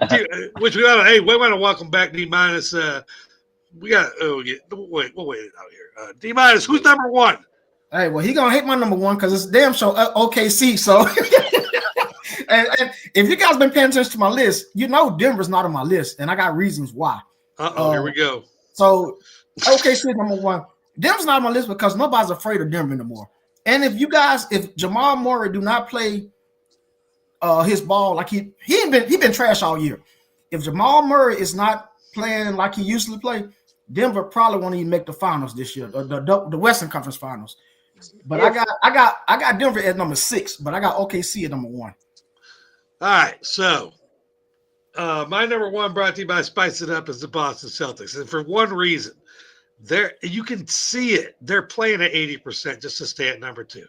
which we ought to. Hey, we want to welcome back D minus. We got. Oh yeah. We'll wait it out here. D minus. Who's number 1? Hey, well, he gonna hate my number 1 because it's damn show OKC. So, and if you guys been paying attention to my list, you know Denver's not on my list, and I got reasons why. Here we go. So, OKC number 1. Denver's not on my list because nobody's afraid of Denver anymore. And if Jamal Murray do not play his ball like he been trash all year. If Jamal Murray is not playing like he used to play, Denver probably won't even make the finals this year, the Western Conference Finals. But I got Denver at number 6, but I got OKC at number 1. All right, so my number 1 brought to you by Spice It Up is the Boston Celtics, and for one reason, you can see it. They're playing at 80% just to stay at number 2.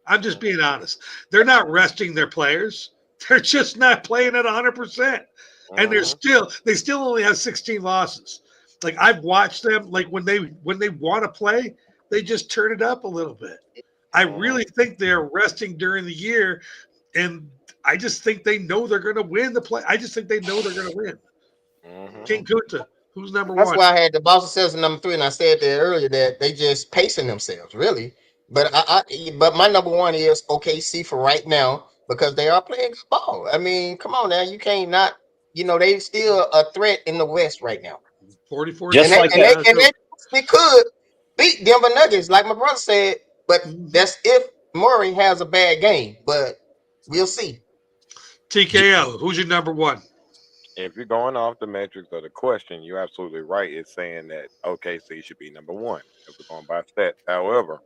I'm just being honest. They're not resting their players. They're just not playing at 100%, and they still only have 16 losses. Like I've watched them. Like when they want to play, they just turn it up a little bit. I really think they're resting during the year, and I just think they know they're going to win the play. I just think they know they're going to win. King Kunta, who's number 1? That's why I had the Boston Celtics number 3, and I said that earlier that they just pacing themselves, really. But but my number 1 is OKC for right now because they are playing good ball. I mean, come on now, you can't not. They still a threat in the West right now. 44. They could beat Denver Nuggets, like my brother said, but that's if Murray has a bad game. But we'll see. TKO, who's your number 1? If you're going off the metrics of the question, you're absolutely right. It's saying that OKC should be number 1 if we're going by stats. However,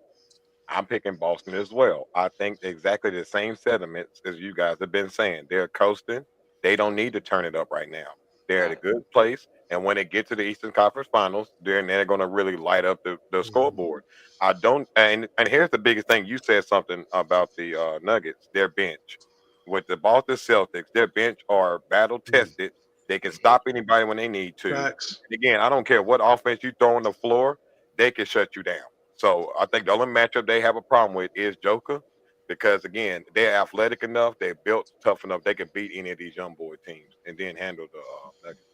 I'm picking Boston as well. I think exactly the same sentiments as you guys have been saying. They're coasting. They don't need to turn it up right now. They're at a good place. And when they get to the Eastern Conference Finals, they're going to really light up the scoreboard. And here's the biggest thing. You said something about the Nuggets, their bench. With the Boston Celtics, their bench are battle tested. They can stop anybody when they need to. Facts. Again, I don't care what offense you throw on the floor, they can shut you down. So I think the only matchup they have a problem with is Joker. Because, again, they're athletic enough, they're built tough enough, they can beat any of these young boy teams and then handle the Nuggets.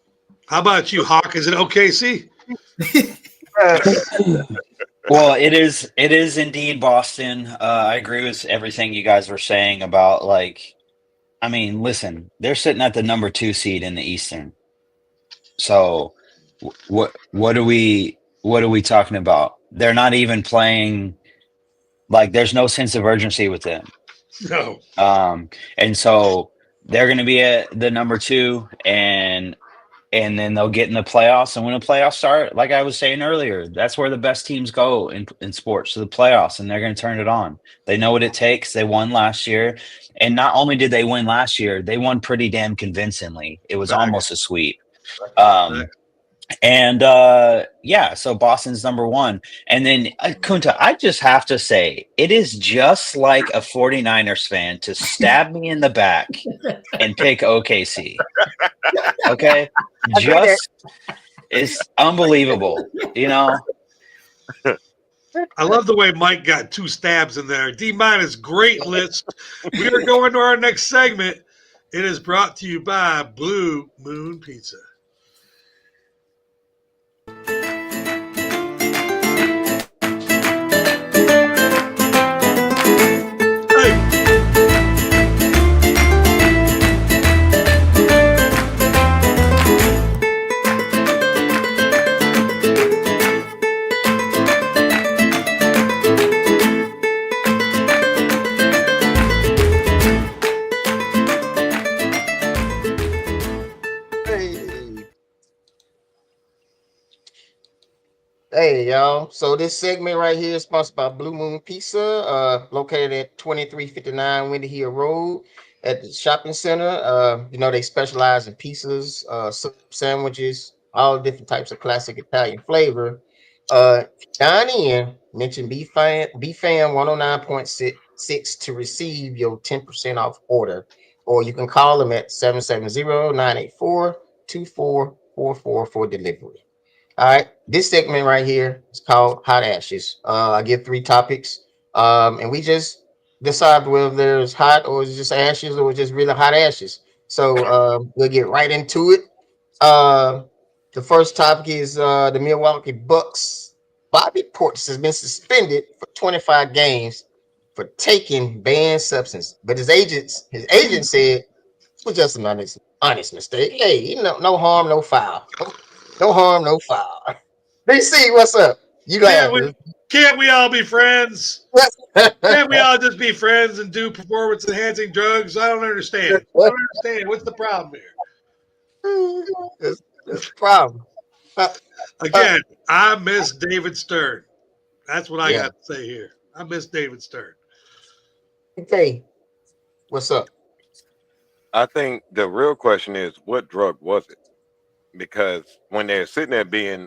How about you, Hawk? Is it OKC? Well, it is indeed Boston. I agree with everything you guys were saying about, listen, they're sitting at the number 2 seed in the Eastern. So what are we talking about? They're not even playing. There's no sense of urgency with them. No. And so they're going to be at the number 2, and then they'll get in the playoffs. And when the playoffs start, like I was saying earlier, that's where the best teams go in sports, to the playoffs, and they're going to turn it on. They know what it takes. They won last year. And not only did they win last year, they won pretty damn convincingly. It was almost a sweep. And so Boston's number one. And then Kunta, I just have to say, it is just like a 49ers fan to stab me in the back and pick OKC. Okay? Just it's unbelievable, you know. I love the way Mike got 2 stabs in there. D minus, great list. We are going to our next segment. It is brought to you by Blue Moon Pizza. Hey, y'all. So this segment right here is sponsored by Blue Moon Pizza, located at 2359 Windy Hill Road at the shopping center. They specialize in pizzas, sandwiches, all different types of classic Italian flavor. Dine in, mention BFAM 109.6 to receive your 10% off order. Or you can call them at 770-984-2444 for delivery. All right, this segment right here is called Hot Ashes. I give 3 topics, and we just decide whether there's hot or it's just ashes or just really hot ashes. So we'll get right into it. The first topic is the Milwaukee Bucks. Bobby Portis has been suspended for 25 games for taking banned substance, but his agent said it was just an honest mistake. Hey, no harm, no foul. No harm, no foul. BC, what's up? You Can't we all be friends? Can't we all just be friends and do performance enhancing drugs? I don't understand. I don't understand. What's the problem here? That's the problem. Again, I miss David Stern. That's what I got to say here. I miss David Stern. Okay, what's up? I think the real question is, what drug was it? Because when they're sitting there being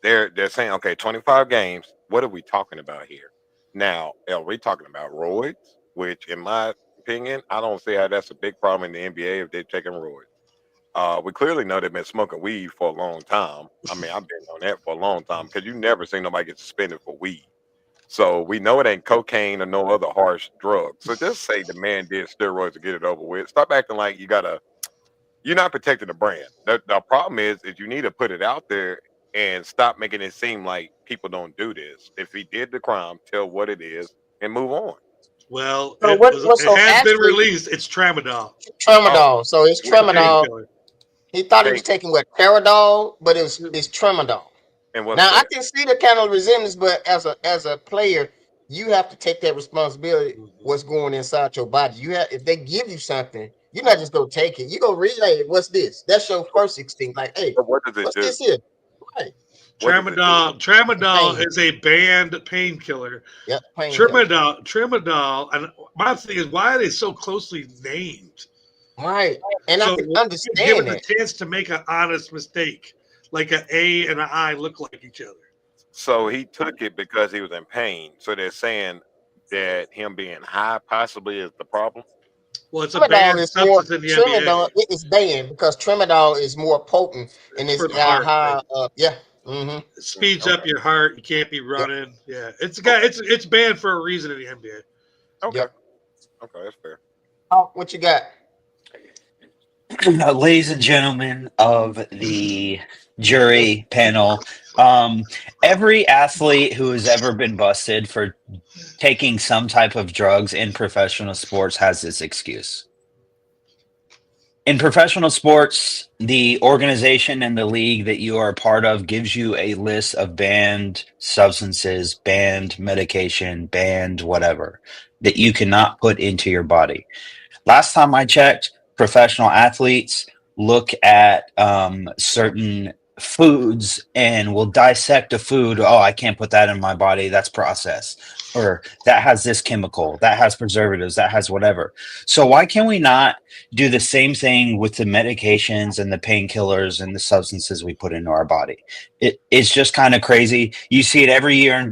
they're saying, okay, 25 games, what are we talking about here? Now, are we talking about roids? Which, in my opinion, I don't see how that's a big problem in the NBA if they're taking roids. We clearly know they've been smoking weed for a long time. I mean, I've been on that for a long time because you never seen nobody get suspended for weed. So we know it ain't cocaine or no other harsh drug. So just say the man did steroids to get it over with. Stop acting like you're not protecting the brand. The problem is you need to put it out there and stop making it seem like people don't do this. If he did the crime, tell what it is and move on. Well, it has been released. It's tramadol. Tramadol. So it's tramadol. He thought he was taking Paradol, but it's tramadol. And now I can see the kind of resemblance, but as a player, you have to take that responsibility. What's going inside your body? If they give you something, you're not just gonna take it. You go read, hey, what's this? That's your first instinct. Like, hey, what does it what's do? this here? Right. Tramadol is a banned painkiller. Yep. Tramadol. And my thing is, why are they so closely named? Right. And so I can understand given the chance to make an honest mistake, like an A and an I look like each other. So he took it because he was in pain. So they're saying that him being high possibly is the problem. Well, it's a banned substance in the NBA. It is banned because tramadol is more potent and it's got high. It speeds up your heart. You can't be running. Yeah, it's banned for a reason in the NBA. Okay, okay, that's fair. What you got? Ladies and gentlemen of the jury panel, every athlete who has ever been busted for taking some type of drugs in professional sports has this excuse. In professional sports, the organization and the league that you are a part of gives you a list of banned substances, banned medication, banned whatever that you cannot put into your body. Last time I checked, professional athletes look at certain foods and will dissect a food. Oh, I can't put that in my body. That's processed. Or that has this chemical, that has preservatives, that has whatever. So why can we not do the same thing with the medications and the painkillers and the substances we put into our body? It's just kind of crazy. You see it every year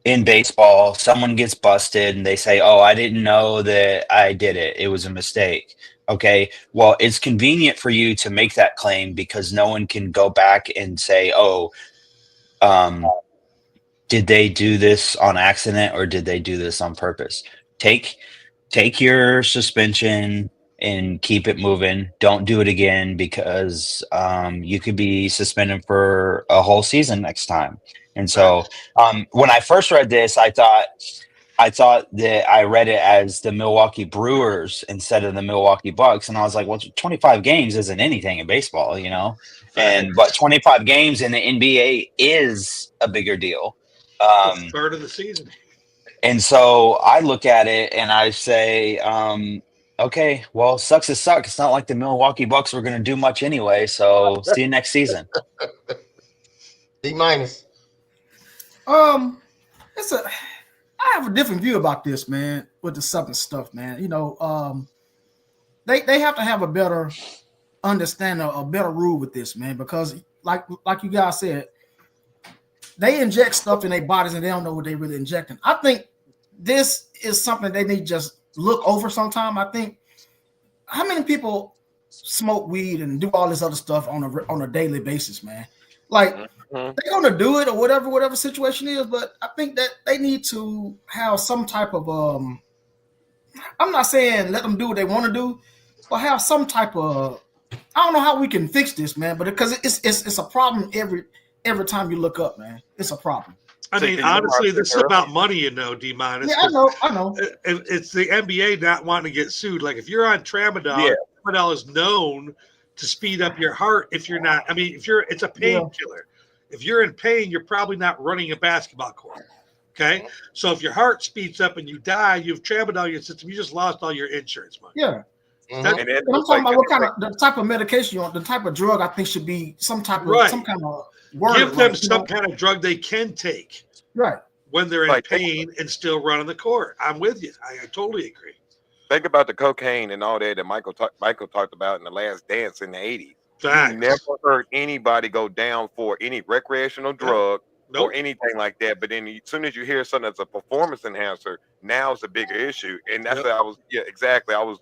in baseball. Someone gets busted and they say, "Oh, I didn't know that I did it. It was a mistake." Okay, well, it's convenient for you to make that claim because no one can go back and say, "Oh, did they do this on accident or did they do this on purpose?" Take take your suspension and keep it moving. Don't do it again because you could be suspended for a whole season next time. And so when I first read this, I thought that I read it as the Milwaukee Brewers instead of the Milwaukee Bucks, and I was like, "Well, 25 games isn't anything in baseball, you know." And but 25 games in the NBA is a bigger deal. Third of the season. And so I look at it and I say, okay, well, sucks is suck. It's not like the Milwaukee Bucks were going to do much anyway. So see you next season. D minus. It's a. I have a different view about this, man. With the Southern stuff, man. You know, they have to have a better understanding, a better rule with this, man. Because like you guys said, they inject stuff in their bodies and they don't know what they really injecting. I think this is something they need to just look over sometime. I think how many people smoke weed and do all this other stuff on a daily basis, man? Like they're gonna do it or whatever situation is, but I think that they need to have some type of I'm not saying let them do what they want to do, but have some type of I don't know how we can fix this, man, but because it's a problem every time you look up, man. It's a problem. I mean, honestly, this is about money, you know, D minus. Yeah, I know. It's the NBA not wanting to get sued. Like if you're on tramadol, tramadol is known to speed up your heart. If you're not, I mean, it's a painkiller. If you're in pain, you're probably not running a basketball court. Okay, so if your heart speeds up and you die, you have tramadol in your system. You just lost all your insurance money. Yeah. And I'm talking about what kind of the type of medication you want, the type of drug I think should be some type of some kind of word. Give them some kind of drug they can take. Right. When they're in pain and still running the court. I'm with you. I totally agree. Think about the cocaine and all that Michael talked about in The Last Dance in the 80s. Facts. You never heard anybody go down for any recreational drug or anything like that. But then as soon as you hear something that's a performance enhancer, now it's a bigger issue. And that's what I was, exactly. I was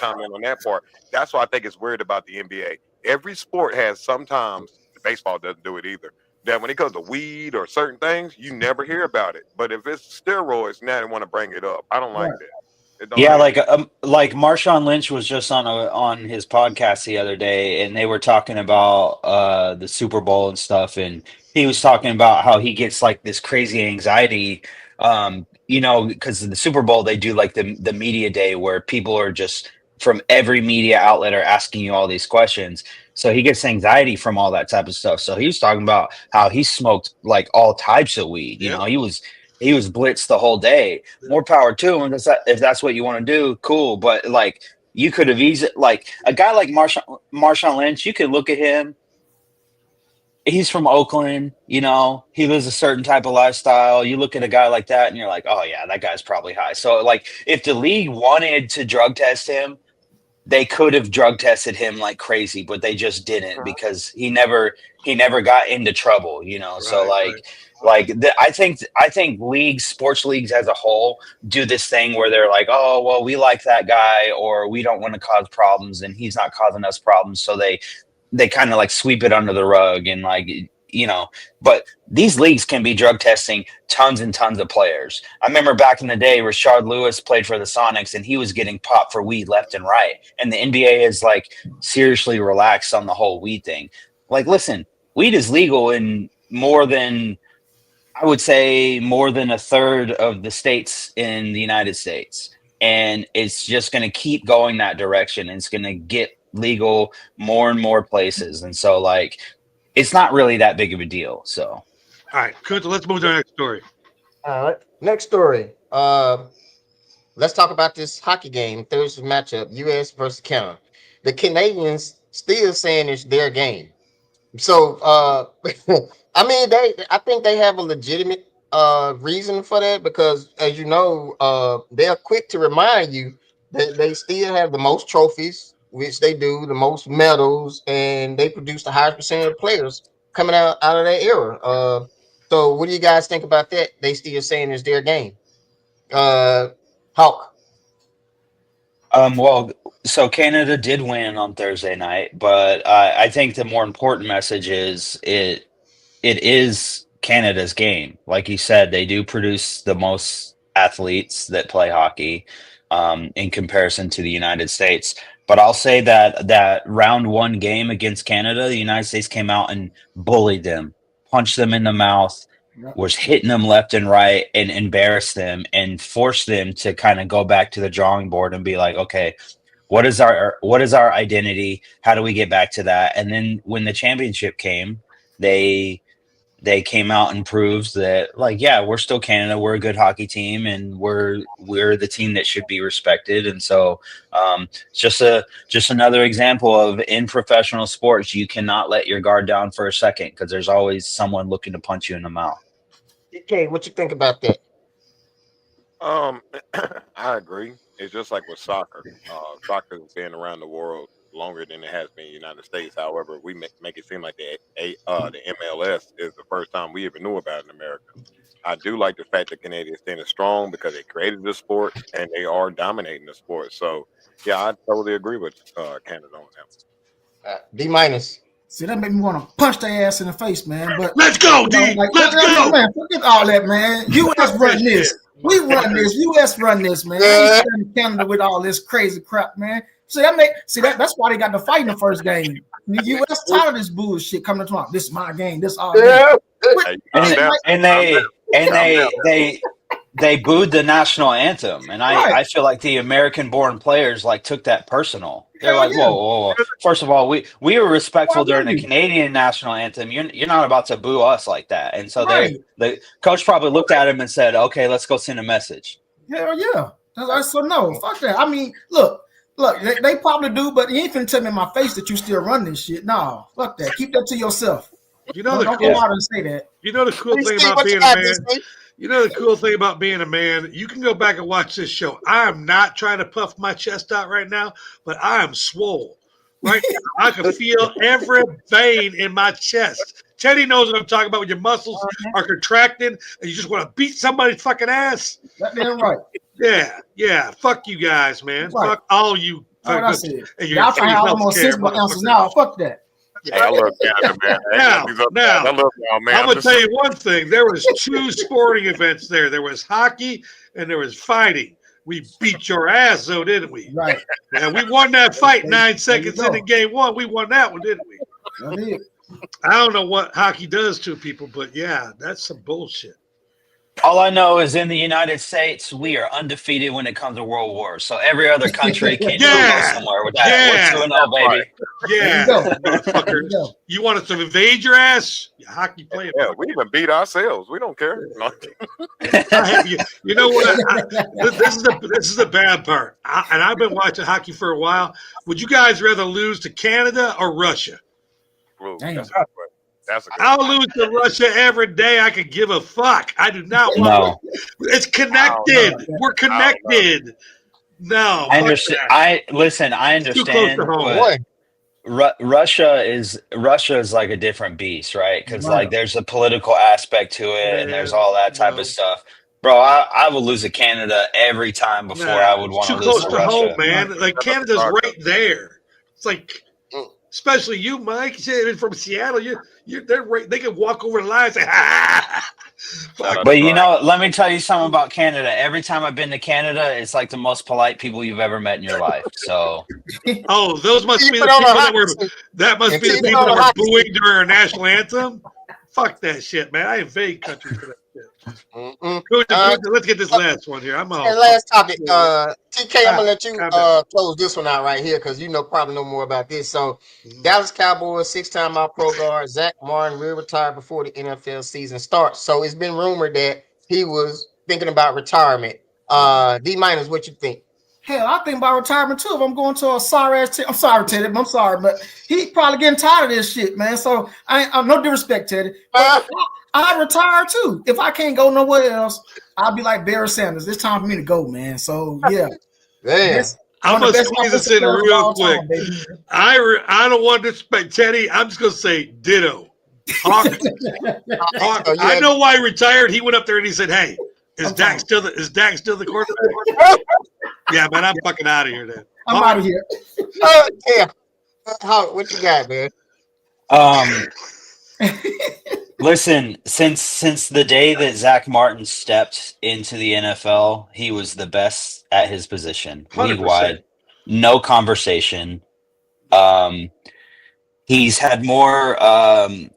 chiming in on that part. That's why I think it's weird about the NBA. Every sport has sometimes, baseball doesn't do it either, that when it comes to weed or certain things, you never hear about it. But if it's steroids, now they want to bring it up. I don't like that. Like Marshawn Lynch was just on his podcast the other day, and they were talking about the Super Bowl and stuff, and he was talking about how he gets like this crazy anxiety, you know, because the Super Bowl they do like the media day where people are just from every media outlet are asking you all these questions. So he gets anxiety from all that type of stuff. So he was talking about how he smoked like all types of weed. You know, he was blitzed the whole day. More power to him. If that's what you want to do, cool. But like you could have easily, like a guy like Marshawn Lynch, you could look at him. He's from Oakland, you know, he lives a certain type of lifestyle. You look at a guy like that and you're like, oh yeah, that guy's probably high. So like if the league wanted to drug test him, they could have drug tested him like crazy, but they just didn't because he never got into trouble, you know. So I think sports leagues as a whole do this thing where they're like, oh well, we like that guy, or we don't want to cause problems, and he's not causing us problems, so they kind of like sweep it under the rug and like, you know. But these leagues can be drug testing tons and tons of players. I remember back in the day, Rashard Lewis played for the Sonics and he was getting popped for weed left and right. And the NBA is like seriously relaxed on the whole weed thing. Like, listen, weed is legal in more than a third of the states in the United States. And it's just going to keep going that direction. And it's going to get legal more and more places. And so like, it's not really that big of a deal. So, all right, Kunta, let's move to the next story. All right, next story. Let's talk about this hockey game, Thursday matchup, U.S. versus Canada. The Canadians still saying it's their game. So I mean I think they have a legitimate reason for that because as you know, they're quick to remind you that they still have the most trophies, which they do, the most medals, and they produce the highest percentage of players coming out of that era. So what do you guys think about that? They still saying it's their game. Uh Hawk. Well, so Canada did win on Thursday night, but I think the more important message is it is Canada's game. Like you said, they do produce the most athletes that play hockey in comparison to the United States. But I'll say that round one game against Canada, the United States came out and bullied them, punched them in the mouth, Yep. was hitting them left and right, and embarrassed them and forced them to kind of go back to the drawing board and be like, okay, what is our identity? How do we get back to that? And then when the championship came, they came out and proved that, like, yeah, we're still Canada, we're a good hockey team, and we're the team that should be respected. And so just another example of, in professional sports, you cannot let your guard down for a second because there's always someone looking to punch you in the mouth. Okay, what you think about that? Um, I agree. It's just like with soccer. Soccer has been around the world longer than it has been in the United States. However, we make it seem like the MLS is the first time we ever knew about it in America. I do like the fact that Canadians standing strong because they created the sport and they are dominating the sport. So, yeah, I totally agree with Canada on that. D minus. See, that made me want to punch their ass in the face, man. But Let's go, you know, D. like, Let's go. man, forget all that, man. U.S. run this. We run this. U.S. run this, man. I ain't in Canada with all this crazy crap, man. That's why they got to fight in the first game. The U.S. tired of this bullshit coming to them. This is my game. This all. Yeah. Hey, And they booed the national anthem, and I feel like the American-born players like took that personal. They're Hell like, yeah. whoa. First of all, we were respectful Why during the wouldn't you? Canadian national anthem. You're not about to boo us like that. And so Right. the coach probably looked at him and said, okay, let's go send a message. Hell yeah. So no, fuck that. I mean, look, they probably do, but you ain't finna tell me in my face that you still run this shit. No, fuck that. Keep that to yourself. You know Don't go out and say that. You know the cool thing Steve, about what you being a got, man. Steve? You know the cool thing about being a man. You can go back and watch this show. I am not trying to puff my chest out right now, but I am swole. Right now, I can feel every vein in my chest. Teddy knows what I'm talking about. When your muscles are contracting and you just want to beat somebody's fucking ass. That damn right. Yeah. Fuck you guys, man. Right. Fuck all you. That's what I said. And Y'all trying to have almost 6 ounces now. Fuck that. Hey, I love Canada, man. Now, I love y'all, man. I'm gonna tell you one thing. There was 2 sporting events there. There was hockey and there was fighting. We beat your ass, though, didn't we? Right. And we won that fight 9 seconds go. into game 1. We won that one, didn't we? That is. I don't know what hockey does to people, but yeah, that's some bullshit. All I know is in the United States, we are undefeated when it comes to world wars. So every other country can go somewhere with that. Yeah. We're 2-0, baby. Yeah, There you go. motherfuckers. go. You want us to invade your ass? You hockey player. Yeah, we even beat ourselves. We don't care. No. You know what? This is the bad part. And I've been watching hockey for a while. Would you guys rather lose to Canada or Russia? Ooh, Damn. that's a good question. That's a good I'll question. lose to Russia every day. I could give a fuck. I do not want. It's connected. We're connected. No, I fuck understand. that. I Too close understand. to home. But Boy, Russia is like a different beast, right? Because Right. like there's a political aspect to it, and there's all that type No. of stuff. Bro, I would lose to Canada every time before I would want too to close lose to to Russia. home, man. Like Canada's right there. It's like, especially you, Mike. You're from Seattle. They're right. They can walk over the line and say, "Ha!" Fuck. But you know, let me tell you something about Canada. Every time I've been to Canada, it's like the most polite people you've ever met in your life. So Oh, those must be Keep the it on people the that hot were. seat. That must And be the keep it people on that the were hot booing during our national anthem. Fuck that shit, man. I invade countries for that shit. Mm-mm. Let's get this last one here. I'm all. And last topic, TK, I'm gonna let you Calm down. close this one out right here because you probably know more about this. So, Dallas Cowboys 6-time All-Pro guard Zach Martin will retire before the NFL season starts. So it's been rumored that he was thinking about retirement. D minus, what you think? Hell, I think about retirement too. If I'm going to a sorry ass, I'm sorry, Teddy. I'm sorry, but he probably getting tired of this shit, man. So I'm no disrespect, Teddy. But I retire too. If I can't go nowhere else, I'll be like Barry Sanders. It's time for me to go, man. So yeah, I'm gonna squeeze this in real quick. I don't want to disrespect Teddy. I'm just gonna say ditto. Hawk, I know why he retired. He went up there and he said, "Hey, is Dak still the quarterback?" Yeah, man, I'm fucking out of here then. I'm out of here. Yeah. What you got, man? Listen, since the day that Zach Martin stepped into the NFL, he was the best at his position, 100%. league-wide. No conversation. He's had more. I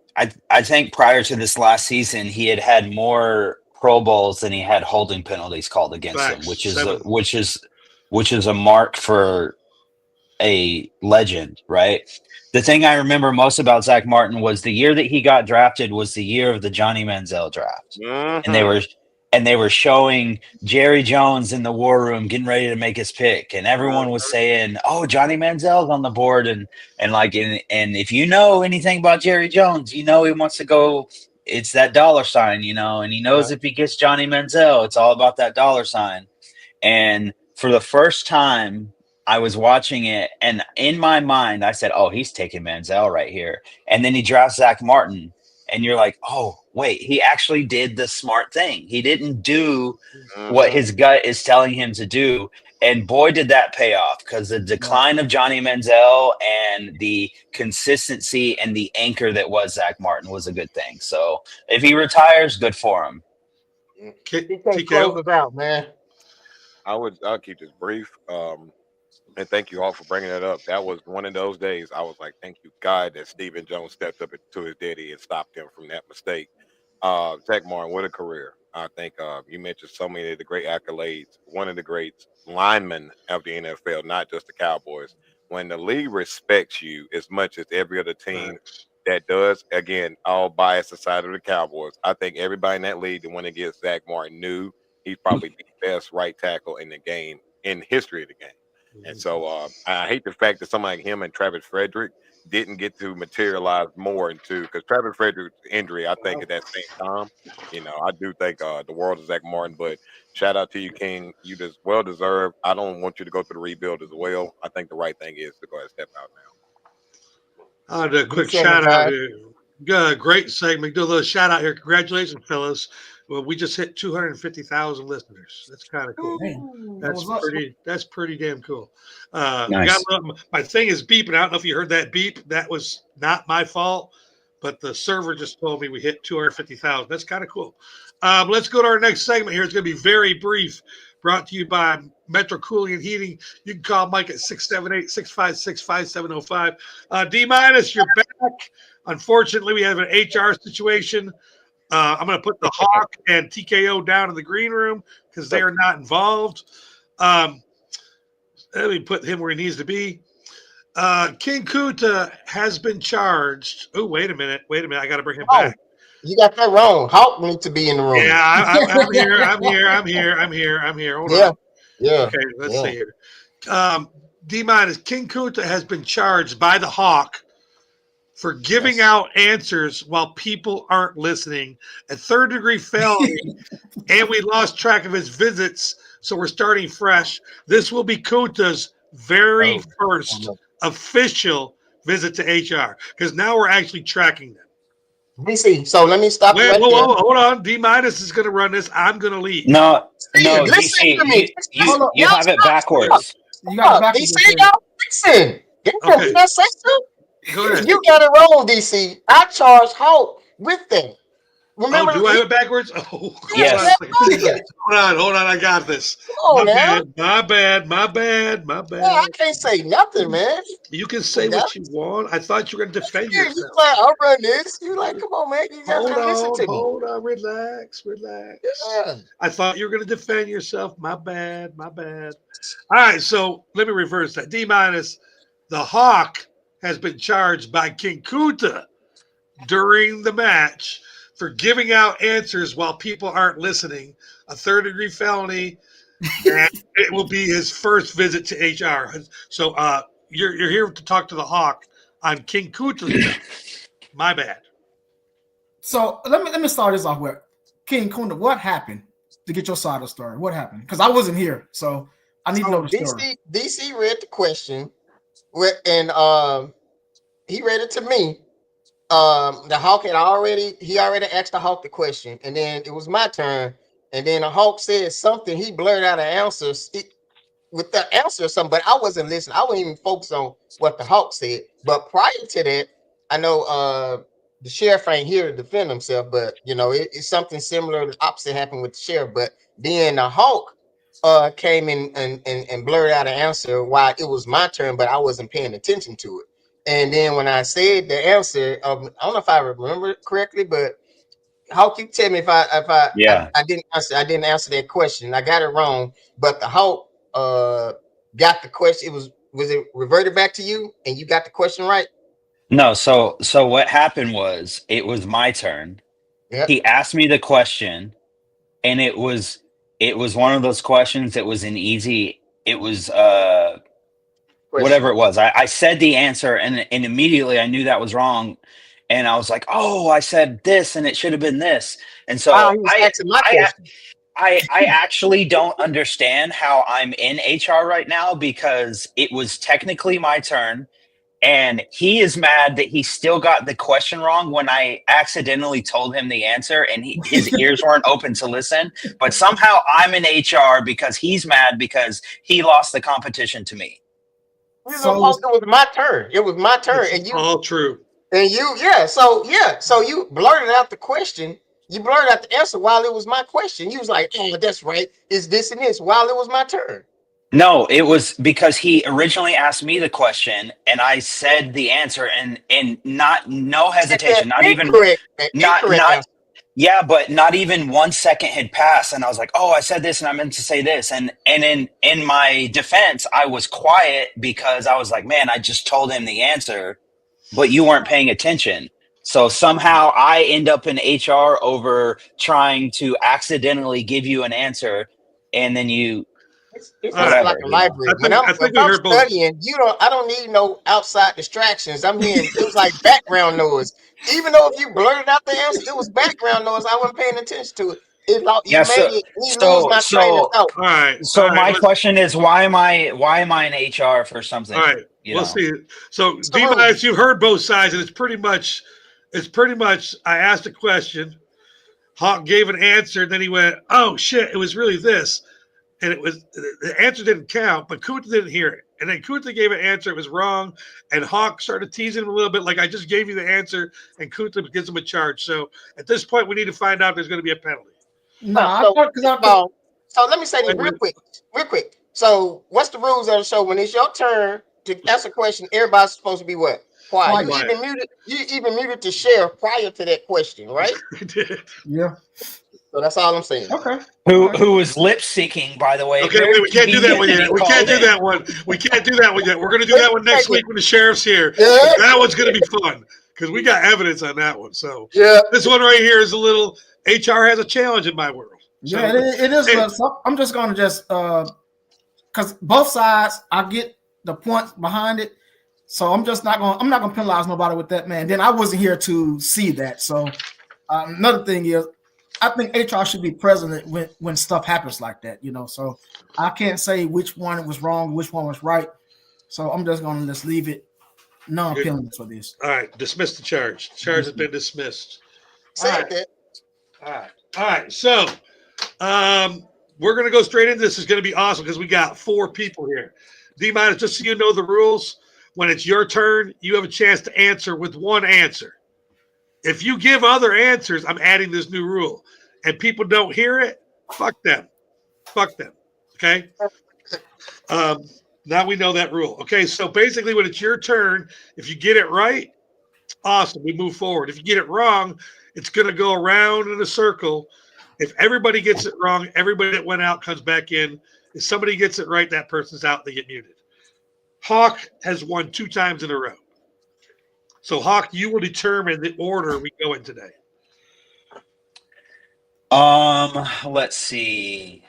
think prior to this last season, he had more Pro Bowls than he had holding penalties called against him, which is a mark for a legend, right? The thing I remember most about Zach Martin was the year that he got drafted was the year of the Johnny Manziel draft, and they were showing Jerry Jones in the war room getting ready to make his pick, and everyone was saying, "Oh, Johnny Manziel's on the board," and if you know anything about Jerry Jones, you know he wants to go. It's that dollar sign, and he knows if he gets Johnny Manziel, it's all about that dollar sign. And for the first time, I was watching it, and in my mind, I said, "Oh, he's taking Manziel right here." And then he drafts Zach Martin, and you're like, "Oh, wait, he actually did the smart thing. He didn't do what his gut is telling him to do." And boy, did that pay off, because the decline of Johnny Manziel and the consistency and the anchor that was Zach Martin was a good thing. So if he retires, good for him. Close us out, man. I'll keep this brief. And thank you all for bringing that up. That was one of those days I was like, thank you, God, that Stephen Jones stepped up to his daddy and stopped him from that mistake. Zach Martin, what a career. I think you mentioned so many of the great accolades. One of the great linemen of the NFL, not just the Cowboys. When the league respects you as much as every other team that does, again, all biased aside of the Cowboys, I think everybody in that league, the one that gets Zach Martin, knew he's probably the best right tackle in the game, in the history of the game. And so I hate the fact that somebody like him and Travis Frederick didn't get to materialize more into, because Travis Frederick's injury, I think at that same time, I do think the world is Zach Martin, but shout out to you, King. You just well deserved. I don't want you to go through the rebuild as well. I think the right thing is to go ahead and step out now. I'll do a quick shout out here. Great segment. Do a little shout out here. Congratulations, fellas. Well, we just hit 250,000 listeners. That's kind of cool. That's pretty damn cool. Nice. My thing is beeping. I don't know if you heard that beep. That was not my fault, but the server just told me we hit 250,000. That's kind of cool. Let's go to our next segment here. It's going to be very brief. Brought to you by Metro Cooling and Heating. You can call Mike at 678-656-5705. D minus, you're back. Unfortunately, we have an HR situation. I'm going to put the Hawk and TKO down in the green room because they are not involved. Let me put him where he needs to be. King Kunta has been charged. Oh, wait a minute. I got to bring him back. You got that wrong. Hawk needs to be in the room. Yeah, I'm here. Hold on. Yeah. Okay, let's see here. D minus, King Kunta has been charged by the Hawk for giving out answers while people aren't listening, a third-degree felony, and we lost track of his visits, so we're starting fresh. This will be Kunta's very first official visit to HR, because now we're actually tracking them. DC, so let me stop. Hold on. D minus is going to run this. I'm going to leave. No, DC, you have it backwards. You got it backwards. DC, y'all listen. Okay. Go ahead. You got it wrong, DC. I charged Hawk with that. Remember? Do I have it backwards? Oh, yes. Hold on. I got this. My bad. Yeah, I can't say nothing, man. You can say what you want. I thought you were going to defend yourself. You like, I'll run this. You like, come on, man. You got to listen to me. Hold on. Relax. Yeah. I thought you were going to defend yourself. My bad. All right, so let me reverse that. D minus, the Hawk has been charged by King Kunta during the match for giving out answers while people aren't listening, a third-degree felony, And it will be his first visit to HR. So you're here to talk to the Hawk on King Kunta's behalf. My bad. So let me start this off with King Kunta. What happened to get your side of the story? What happened? Because I wasn't here, so I need to know the story. DC read the question, and he read it to me. The Hawk had already asked the Hawk the question, and then it was my turn, and then the Hawk said something. He blurted out an answer with the answer or something, but I wasn't listening. I wasn't even focused on what the Hawk said. But prior to that, I know the sheriff ain't here to defend himself, but you know it's something similar. The opposite happened with the sheriff, but then the Hawk came in and blurred out an answer while it was my turn, but I wasn't paying attention to it. And then when I said the answer, I don't know if I remember it correctly, but Hawk, you tell me if I didn't answer that question. I got it wrong, but the Hawk got the question. Was it reverted back to you, and you got the question right? No, so what happened was it was my turn. Yep. He asked me the question, and it was one of those questions that was an easy. It was whatever it was. I said the answer, and immediately I knew that was wrong, and I was like, "Oh, I said this, and it should have been this." And so He was asking my question. I actually don't understand how I'm in HR right now because it was technically my turn. And he is mad that he still got the question wrong when I accidentally told him the answer and his ears weren't open to listen. But somehow I'm in HR because he's mad because he lost the competition to me. So it was my turn. It was my turn. And you all true. And so you blurted out the question. You blurted out the answer while it was my question. You was like, "Oh, that's right. It's this and this," while it was my turn. No, it was because he originally asked me the question and I said the answer and no hesitation, not even yeah, but not even 1 second had passed and I was like, "Oh, I said this and I meant to say this." And in my defense, I was quiet because I was like, "Man, I just told him the answer, but you weren't paying attention." So somehow I end up in HR over trying to accidentally give you an answer and then you It's like a library. When I'm studying, I don't need no outside distractions. I'm hearing it was like background noise. Even though if you blurted out the answer, it was background noise. I wasn't paying attention to it. You made me lose my train of thought. All right. My question is, why am I in HR for something? All right. We'll see. So D MInus, you heard both sides, and it's pretty much. I asked a question, Hawk gave an answer, and then he went, "Oh shit, it was really this." And the answer didn't count, but Kunta didn't hear it. And then Kunta gave an answer, it was wrong. And Hawk started teasing him a little bit, like, "I just gave you the answer," and Kunta gives him a charge. So at this point, we need to find out if there's going to be a penalty. So let me say this real quick. So what's the rules of the show? When it's your turn to ask a question, everybody's supposed to be what? Quiet. You even muted the sheriff prior to that question, right? Yeah. So that's all I'm saying. Okay. Who was lip syncing, by the way? Okay, we can't do that one yet. We can't do that one. We can't do that one yet. We're going to do that one next week when the sheriff's here. Yeah. That one's going to be fun because we got evidence on that one. So yeah, this one right here is a little. HR has a challenge in my world. So, yeah, it is. I'm just going to because both sides, I get the points behind it. So I'm not going to penalize nobody with that, man. Then I wasn't here to see that. So another thing is, I think HR should be present when stuff happens like that, So I can't say which one was wrong, which one was right. So I'm just going to just leave it non-penalty for this. All right, dismiss the charge. The charge has been dismissed. All right. So we're going to go straight into this. It's going to be awesome because we got 4 people here. D MInus, just so you know the rules, when it's your turn, you have a chance to answer with one answer. If you give other answers, I'm adding this new rule, and people don't hear it, fuck them. Okay? Now we know that rule. Okay, so basically when it's your turn, if you get it right, awesome, we move forward. If you get it wrong, it's going to go around in a circle. If everybody gets it wrong, everybody that went out comes back in. If somebody gets it right, that person's out, they get muted. Hawk has won 2 times in a row. So, Hawk, you will determine the order we go in today. Let's see.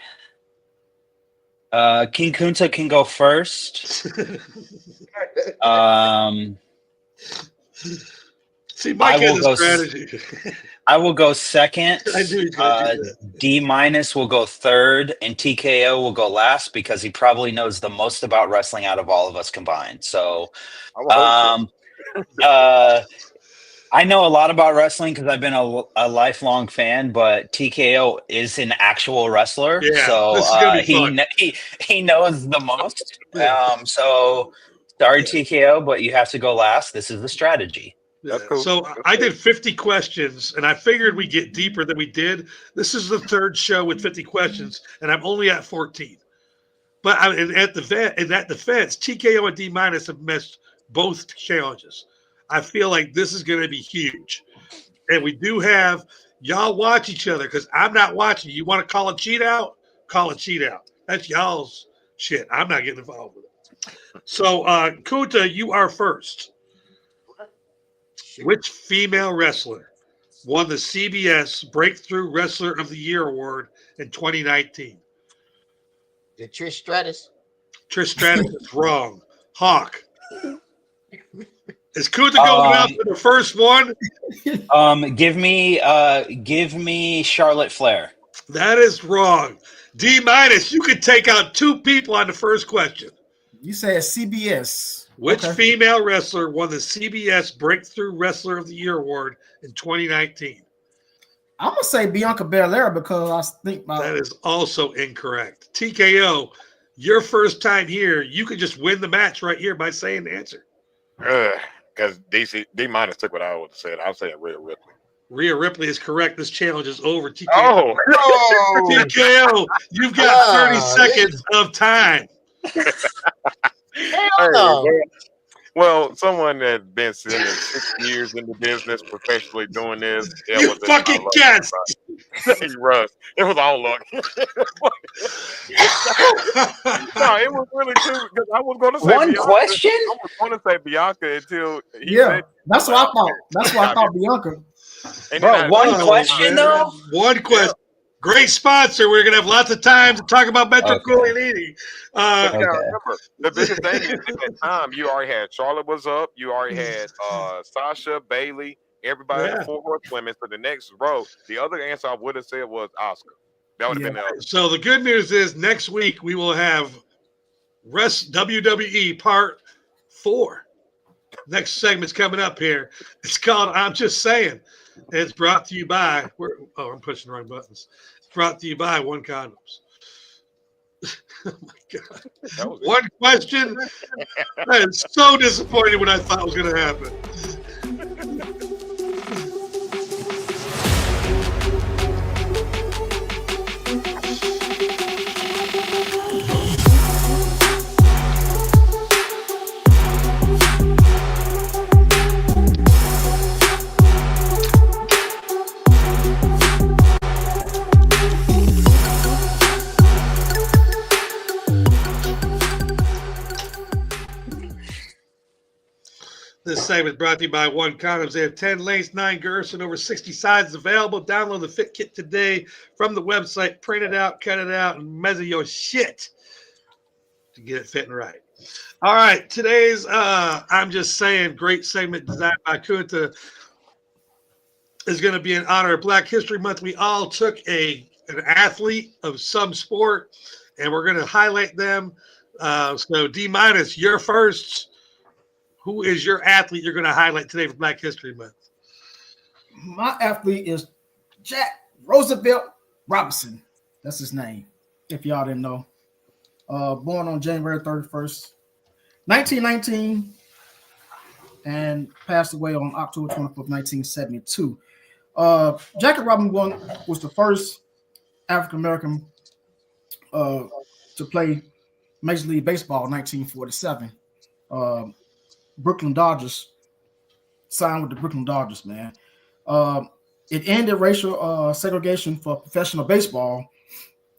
King Kunta can go first. See, Mike I will has a go strategy. I will go second. I knew he was going to do that. D minus will go third, and TKO will go last because he probably knows the most about wrestling out of all of us combined. So, I would hope I know a lot about wrestling because I've been a lifelong fan, but TKO is an actual wrestler, Yeah, so this is gonna be fun. he knows the most. Yeah. So sorry, TKO, but you have to go last. This is the strategy. That's cool. So I did 50 questions, and I figured we'd get deeper than we did. This is the third show with 50 questions, and I'm only at 14. But at that defense, TKO and D minus have missed both challenges. I feel like this is going to be huge, and we do have y'all watch each other because I'm not watching. You want to call a cheat out? Call a cheat out. That's y'all's shit. I'm not getting involved with it. So, Kunta, you are first. Which female wrestler won the CBS Breakthrough Wrestler of the Year award in 2019? Did Trish Stratus? Trish Stratus is wrong. Hawk. Is Kunta going out for the first one? Give me Charlotte Flair. That is wrong. D minus, you could take out two people on the first question. You said CBS. Which female wrestler won the CBS Breakthrough Wrestler of the Year award in 2019? I'm gonna say Bianca Belair because I think that is also incorrect. TKO, your first time here, you could just win the match right here by saying the answer. Because D minus took what I would have said. I was saying Rhea Ripley. Rhea Ripley is correct. This challenge is over. TKO. Oh, TKO, you've got 30 seconds of time. Hell no. Well, someone that's been spending 6 years in the business, professionally doing this. You fucking guessed. Russ. It was all luck. No, it was really true because I was going to say one Bianca. question. I was going to say Bianca until that's what I thought. That's what I thought Bianca. Bro, one question though. One question. Great sponsor. We're gonna have lots of time to talk about Metro Cooley. Remember, the biggest thing is at that time you already had Charlotte was up. You already had Sasha, Bailey, everybody in the 4 horsewomen. So the next row, the other answer I would have said was Oscar. That would have been the other. So the good news is next week we will have WWE Part 4. Next segment's coming up here. It's called I'm Just Saying. It's brought to you by I'm pushing the wrong buttons. It's brought to you by One Condoms. Oh my God. One question. I am so disappointed when I thought it was gonna happen. This segment brought to you by One Condoms. They have 10 lengths, 9 girths, and over 60 sizes available. Download the Fit Kit today from the website. Print it out, cut it out, and measure your shit to get it fitting right. All right, today's I'm Just Saying great segment designed by Kunta is going to be in honor of Black History Month. We all took an athlete of some sport, and we're going to highlight them. So D minus, you're first. Who is your athlete you're going to highlight today for Black History Month? My athlete is Jack Roosevelt Robinson. That's his name, if y'all didn't know. Born on January 31st, 1919, and passed away on October 24th, 1972. Jackie Robinson was the first African-American to play Major League Baseball in 1947. Brooklyn Dodgers signed with the Brooklyn Dodgers, man. It ended racial segregation for professional baseball.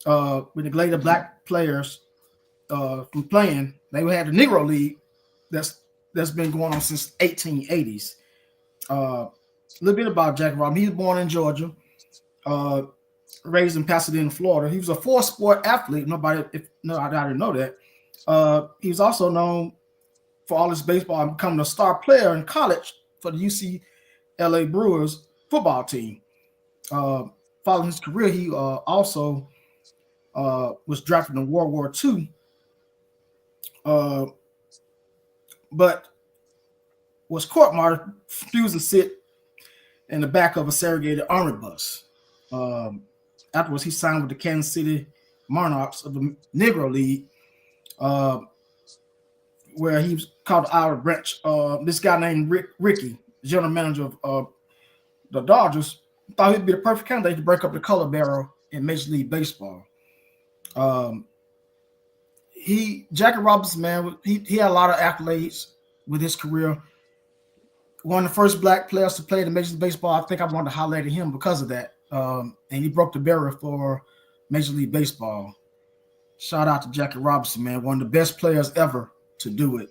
We neglected black players from playing. They had the Negro League that's been going on since 1880s. A little bit about Jackie Robinson. He was born in Georgia. raised in Pasadena, Florida. He was a four-sport athlete. I didn't know that. He was also known for all his baseball and becoming a star player in college for the UCLA Brewers football team. Following his career, he also was drafted in World War II, but was court-martialed, refused to sit in the back of a segregated army bus. Afterwards, he signed with the Kansas City Monarchs of the Negro League, where he was called the Olive Branch. This guy named Ricky, general manager of the Dodgers, thought he'd be the perfect candidate to break up the color barrel in Major League Baseball. Jackie Robinson, man, he had a lot of accolades with his career. One of the first black players to play in Major League Baseball. I think I wanted to highlight him because of that. And he broke the barrier for Major League Baseball. Shout out to Jackie Robinson, man. One of the best players ever to do it,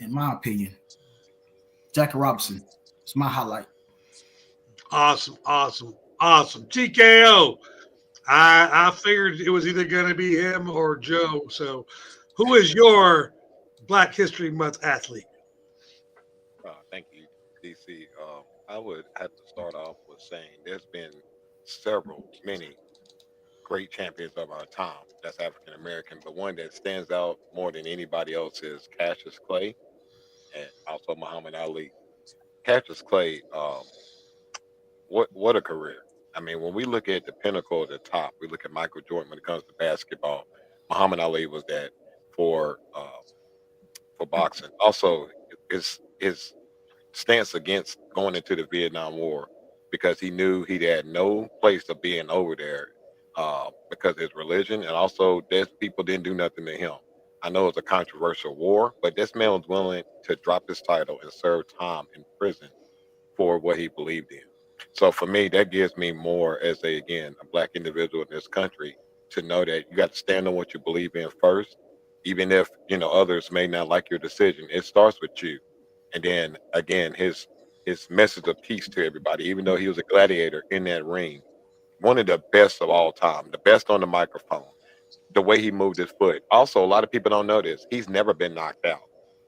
in my opinion. Jackie Robinson. It's my highlight. Awesome. TKO. I figured it was either going to be him or Joe. So, who is your Black History Month athlete? Thank you, DC. I would have to start off with saying there's been many great champions of our time that's African American, but one that stands out more than anybody else is Cassius Clay and also Muhammad Ali. Cassius Clay, what a career. I mean, when we look at the pinnacle at the top, we look at Michael Jordan when it comes to basketball. Muhammad Ali was that for boxing. Also, his stance against going into the Vietnam War, because he knew he had no place of being over there because of his religion, and also these people didn't do nothing to him. I know it's a controversial war, but this man was willing to drop his title and serve time in prison for what he believed in. So for me, that gives me more as a black individual in this country to know that you got to stand on what you believe in first, even if others may not like your decision. It starts with you. And then again, his message of peace to everybody, even though he was a gladiator in that ring, one of the best of all time, the best on the microphone, the way he moved his foot. Also, a lot of people don't know this. He's never been knocked out.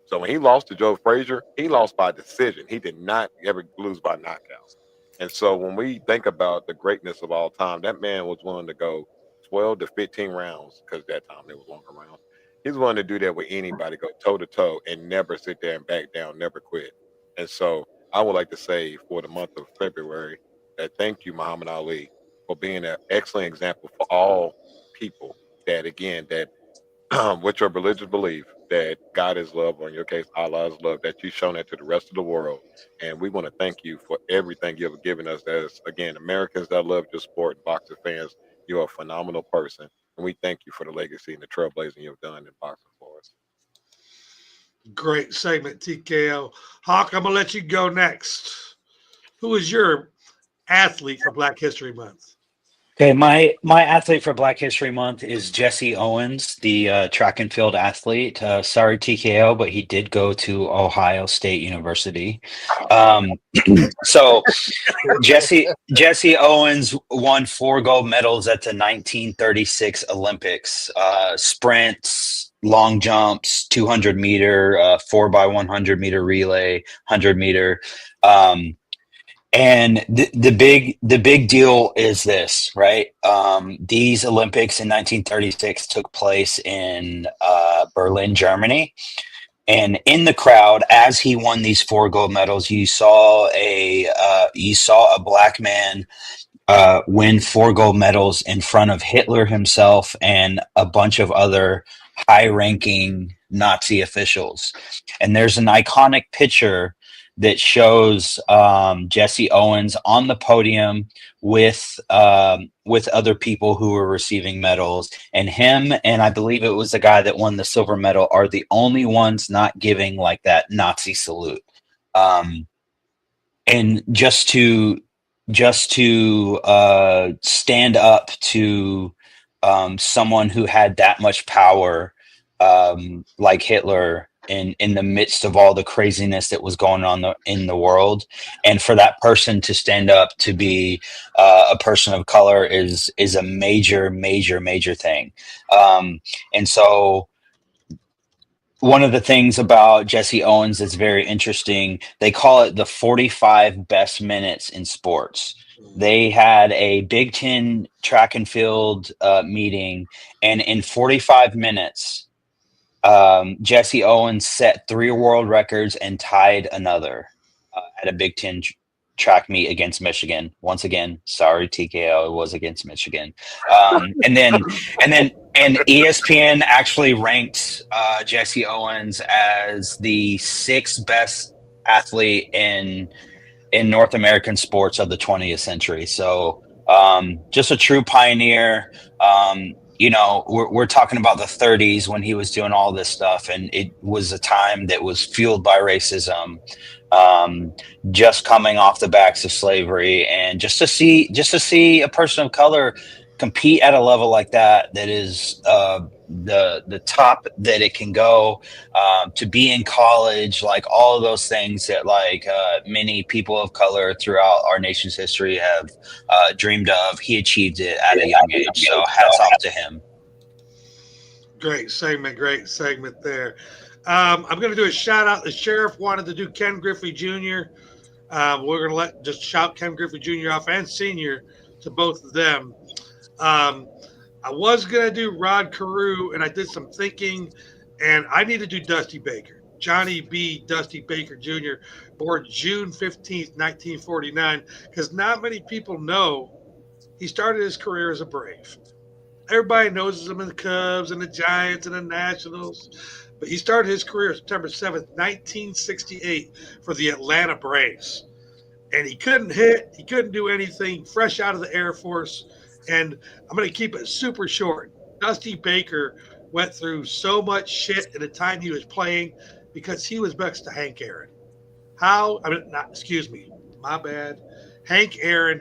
So when he lost to Joe Frazier, he lost by decision. He did not ever lose by knockout. And so when we think about the greatness of all time, that man was willing to go 12 to 15 rounds, because that time there was longer rounds. He's willing to do that with anybody, go toe to toe and never sit there and back down, never quit. And so I would like to say for the month of February that thank you, Muhammad Ali, for being an excellent example for all people that with your religious belief that God is love, or in your case, Allah is love, that you've shown that to the rest of the world. And we want to thank you for everything you've given us as, Americans that love your sport and boxing fans. You're a phenomenal person. And we thank you for the legacy and the trailblazing you've done in boxing for us. Great segment, TKO. Hawk, I'm going to let you go next. Who is your athlete for Black History Month? Okay, my athlete for Black History Month is Jesse Owens, the track and field athlete. Sorry, TKO, but he did go to Ohio State University. So Jesse Owens won 4 gold medals at the 1936 Olympics: sprints, long jumps, 200 meter, 4x100 meter relay, 100 meter. And the big deal is this, right? These Olympics in 1936 took place in Berlin, Germany. And in the crowd, as he won these 4 gold medals, you saw a black man win 4 gold medals in front of Hitler himself and a bunch of other high-ranking Nazi officials. And there's an iconic picture that shows Jesse Owens on the podium with other people who were receiving medals, and him and I believe it was the guy that won the silver medal are the only ones not giving like that Nazi salute. And just to stand up to someone who had that much power, like Hitler, in the midst of all the craziness that was going on in the world, and for that person to stand up to be a person of color is a major thing. And so one of the things about Jesse Owens that's very interesting, they call it the 45 best minutes in sports. They had a Big Ten track and field meeting, and in 45 minutes, Jesse Owens set 3 world records and tied another at a Big Ten track meet against Michigan. Once again, sorry TKO, it was against Michigan. And ESPN actually ranked Jesse Owens as the 6th best athlete in North American sports of the 20th century. So just a true pioneer. You know, we're talking about the 30s when he was doing all this stuff, and it was a time that was fueled by racism, just coming off the backs of slavery, and just to see a person of color compete at a level like that is the top that it can go, to be in college, like all of those things that many people of color throughout our nation's history have dreamed of. He achieved it at a young age, so hats off to him. Great segment there. I'm going to do a shout out. The sheriff wanted to do Ken Griffey Jr. We're going to just shout Ken Griffey Jr. off and Senior to both of them. I was going to do Rod Carew, and I did some thinking, and I need to do Dusty Baker. Johnny B. Dusty Baker Jr., born June 15th, 1949, because not many people know he started his career as a Brave. Everybody knows him in the Cubs and the Giants and the Nationals, but he started his career September 7th, 1968 for the Atlanta Braves. And he couldn't hit. He couldn't do anything, fresh out of the Air Force. And I'm going to keep it super short. Dusty Baker went through so much shit at the time he was playing because he was next to Hank Aaron. My bad. Hank Aaron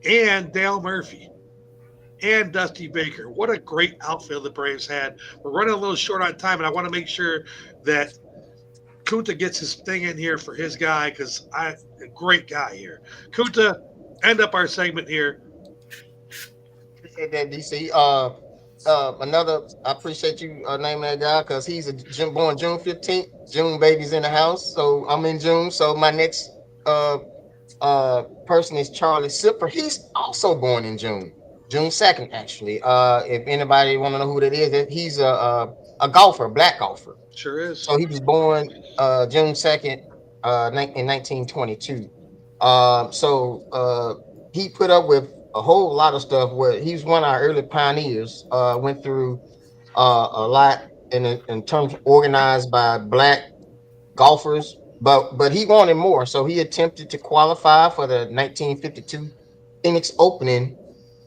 and Dale Murphy and Dusty Baker. What a great outfield the Braves had. We're running a little short on time, and I want to make sure that Kunta gets his thing in here for his guy because a great guy here. Kunta, end up our segment here. Appreciate that, DC. I appreciate you naming that guy because he's born June 15th. June baby's in the house, so I'm in June. So my next person is Charlie Sipper. He's also born in June 2nd, actually. If anybody want to know who that is, he's a golfer, black golfer. Sure is. So he was born June 2nd in 1922. He put up with a whole lot of stuff where he's one of our early pioneers, went through a lot in terms of organized by black golfers, but he wanted more. So he attempted to qualify for the 1952 Phoenix Opening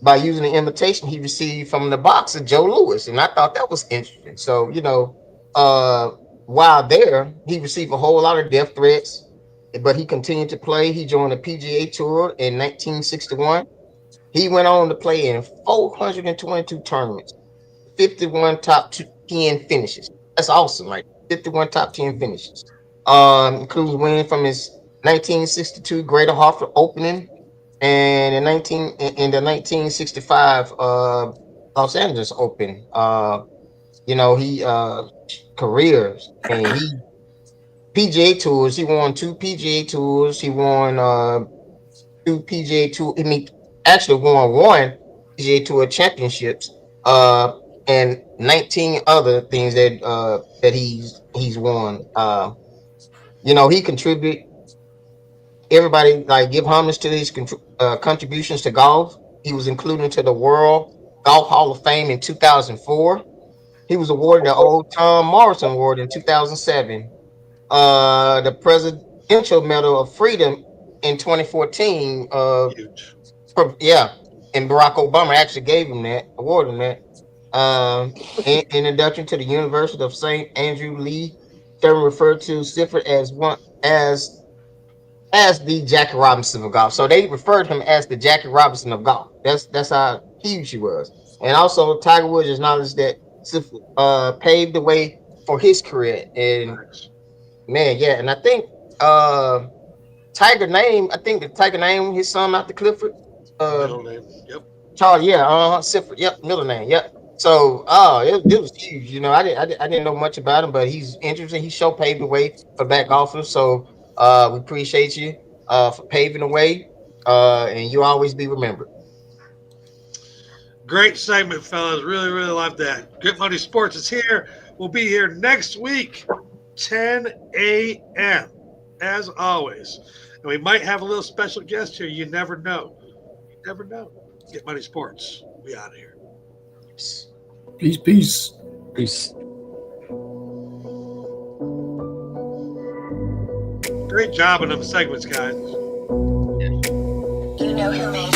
by using the invitation he received from the boxer Joe Louis. And I thought that was interesting. So, while there, he received a whole lot of death threats, but he continued to play. He joined the PGA Tour in 1961. He went on to play in 422 tournaments, 51 top 10 finishes. That's awesome, like 51 top 10 finishes. Includes winning from his 1962 Greater Hartford Opening and in the 1965 Los Angeles Open. He careers and he PGA Tours. He won 2 PGA Tours. He won 2 PGA Tour. He actually won 1 PGA Tour championships, and 19 other things that he's won. He contributed. Everybody give homage to his contributions to golf. He was included into the World Golf Hall of Fame in 2004. He was awarded the Old Tom Morrison Award in 2007. The Presidential Medal of Freedom in 2014. And Barack Obama actually gave him that, awarded him that. In induction to the University of St. Andrew Lee, Thurman referred to Sifford as the Jackie Robinson of golf. So they referred him as the Jackie Robinson of golf. That's how huge he was. And also Tiger Woods acknowledged that Sifford paved the way for his career. And man, yeah, and I think Tiger name, his son after Clifford. Middle name. Yep. Charlie, yeah, Sifford, yep, middle name, yep. So, it was huge. You know, I didn't know much about him, but he's interesting. He sure paved the way for back office. So, we appreciate you for paving the way, and you always be remembered. Great segment, fellas. Really, really love that. Good Money Sports is here. We'll be here next week, 10 a.m. as always. And we might have a little special guest here. You never know. You never know. Get Money Sports. We out of here. Peace, peace. Peace. Great job on them segments, guys. You know who made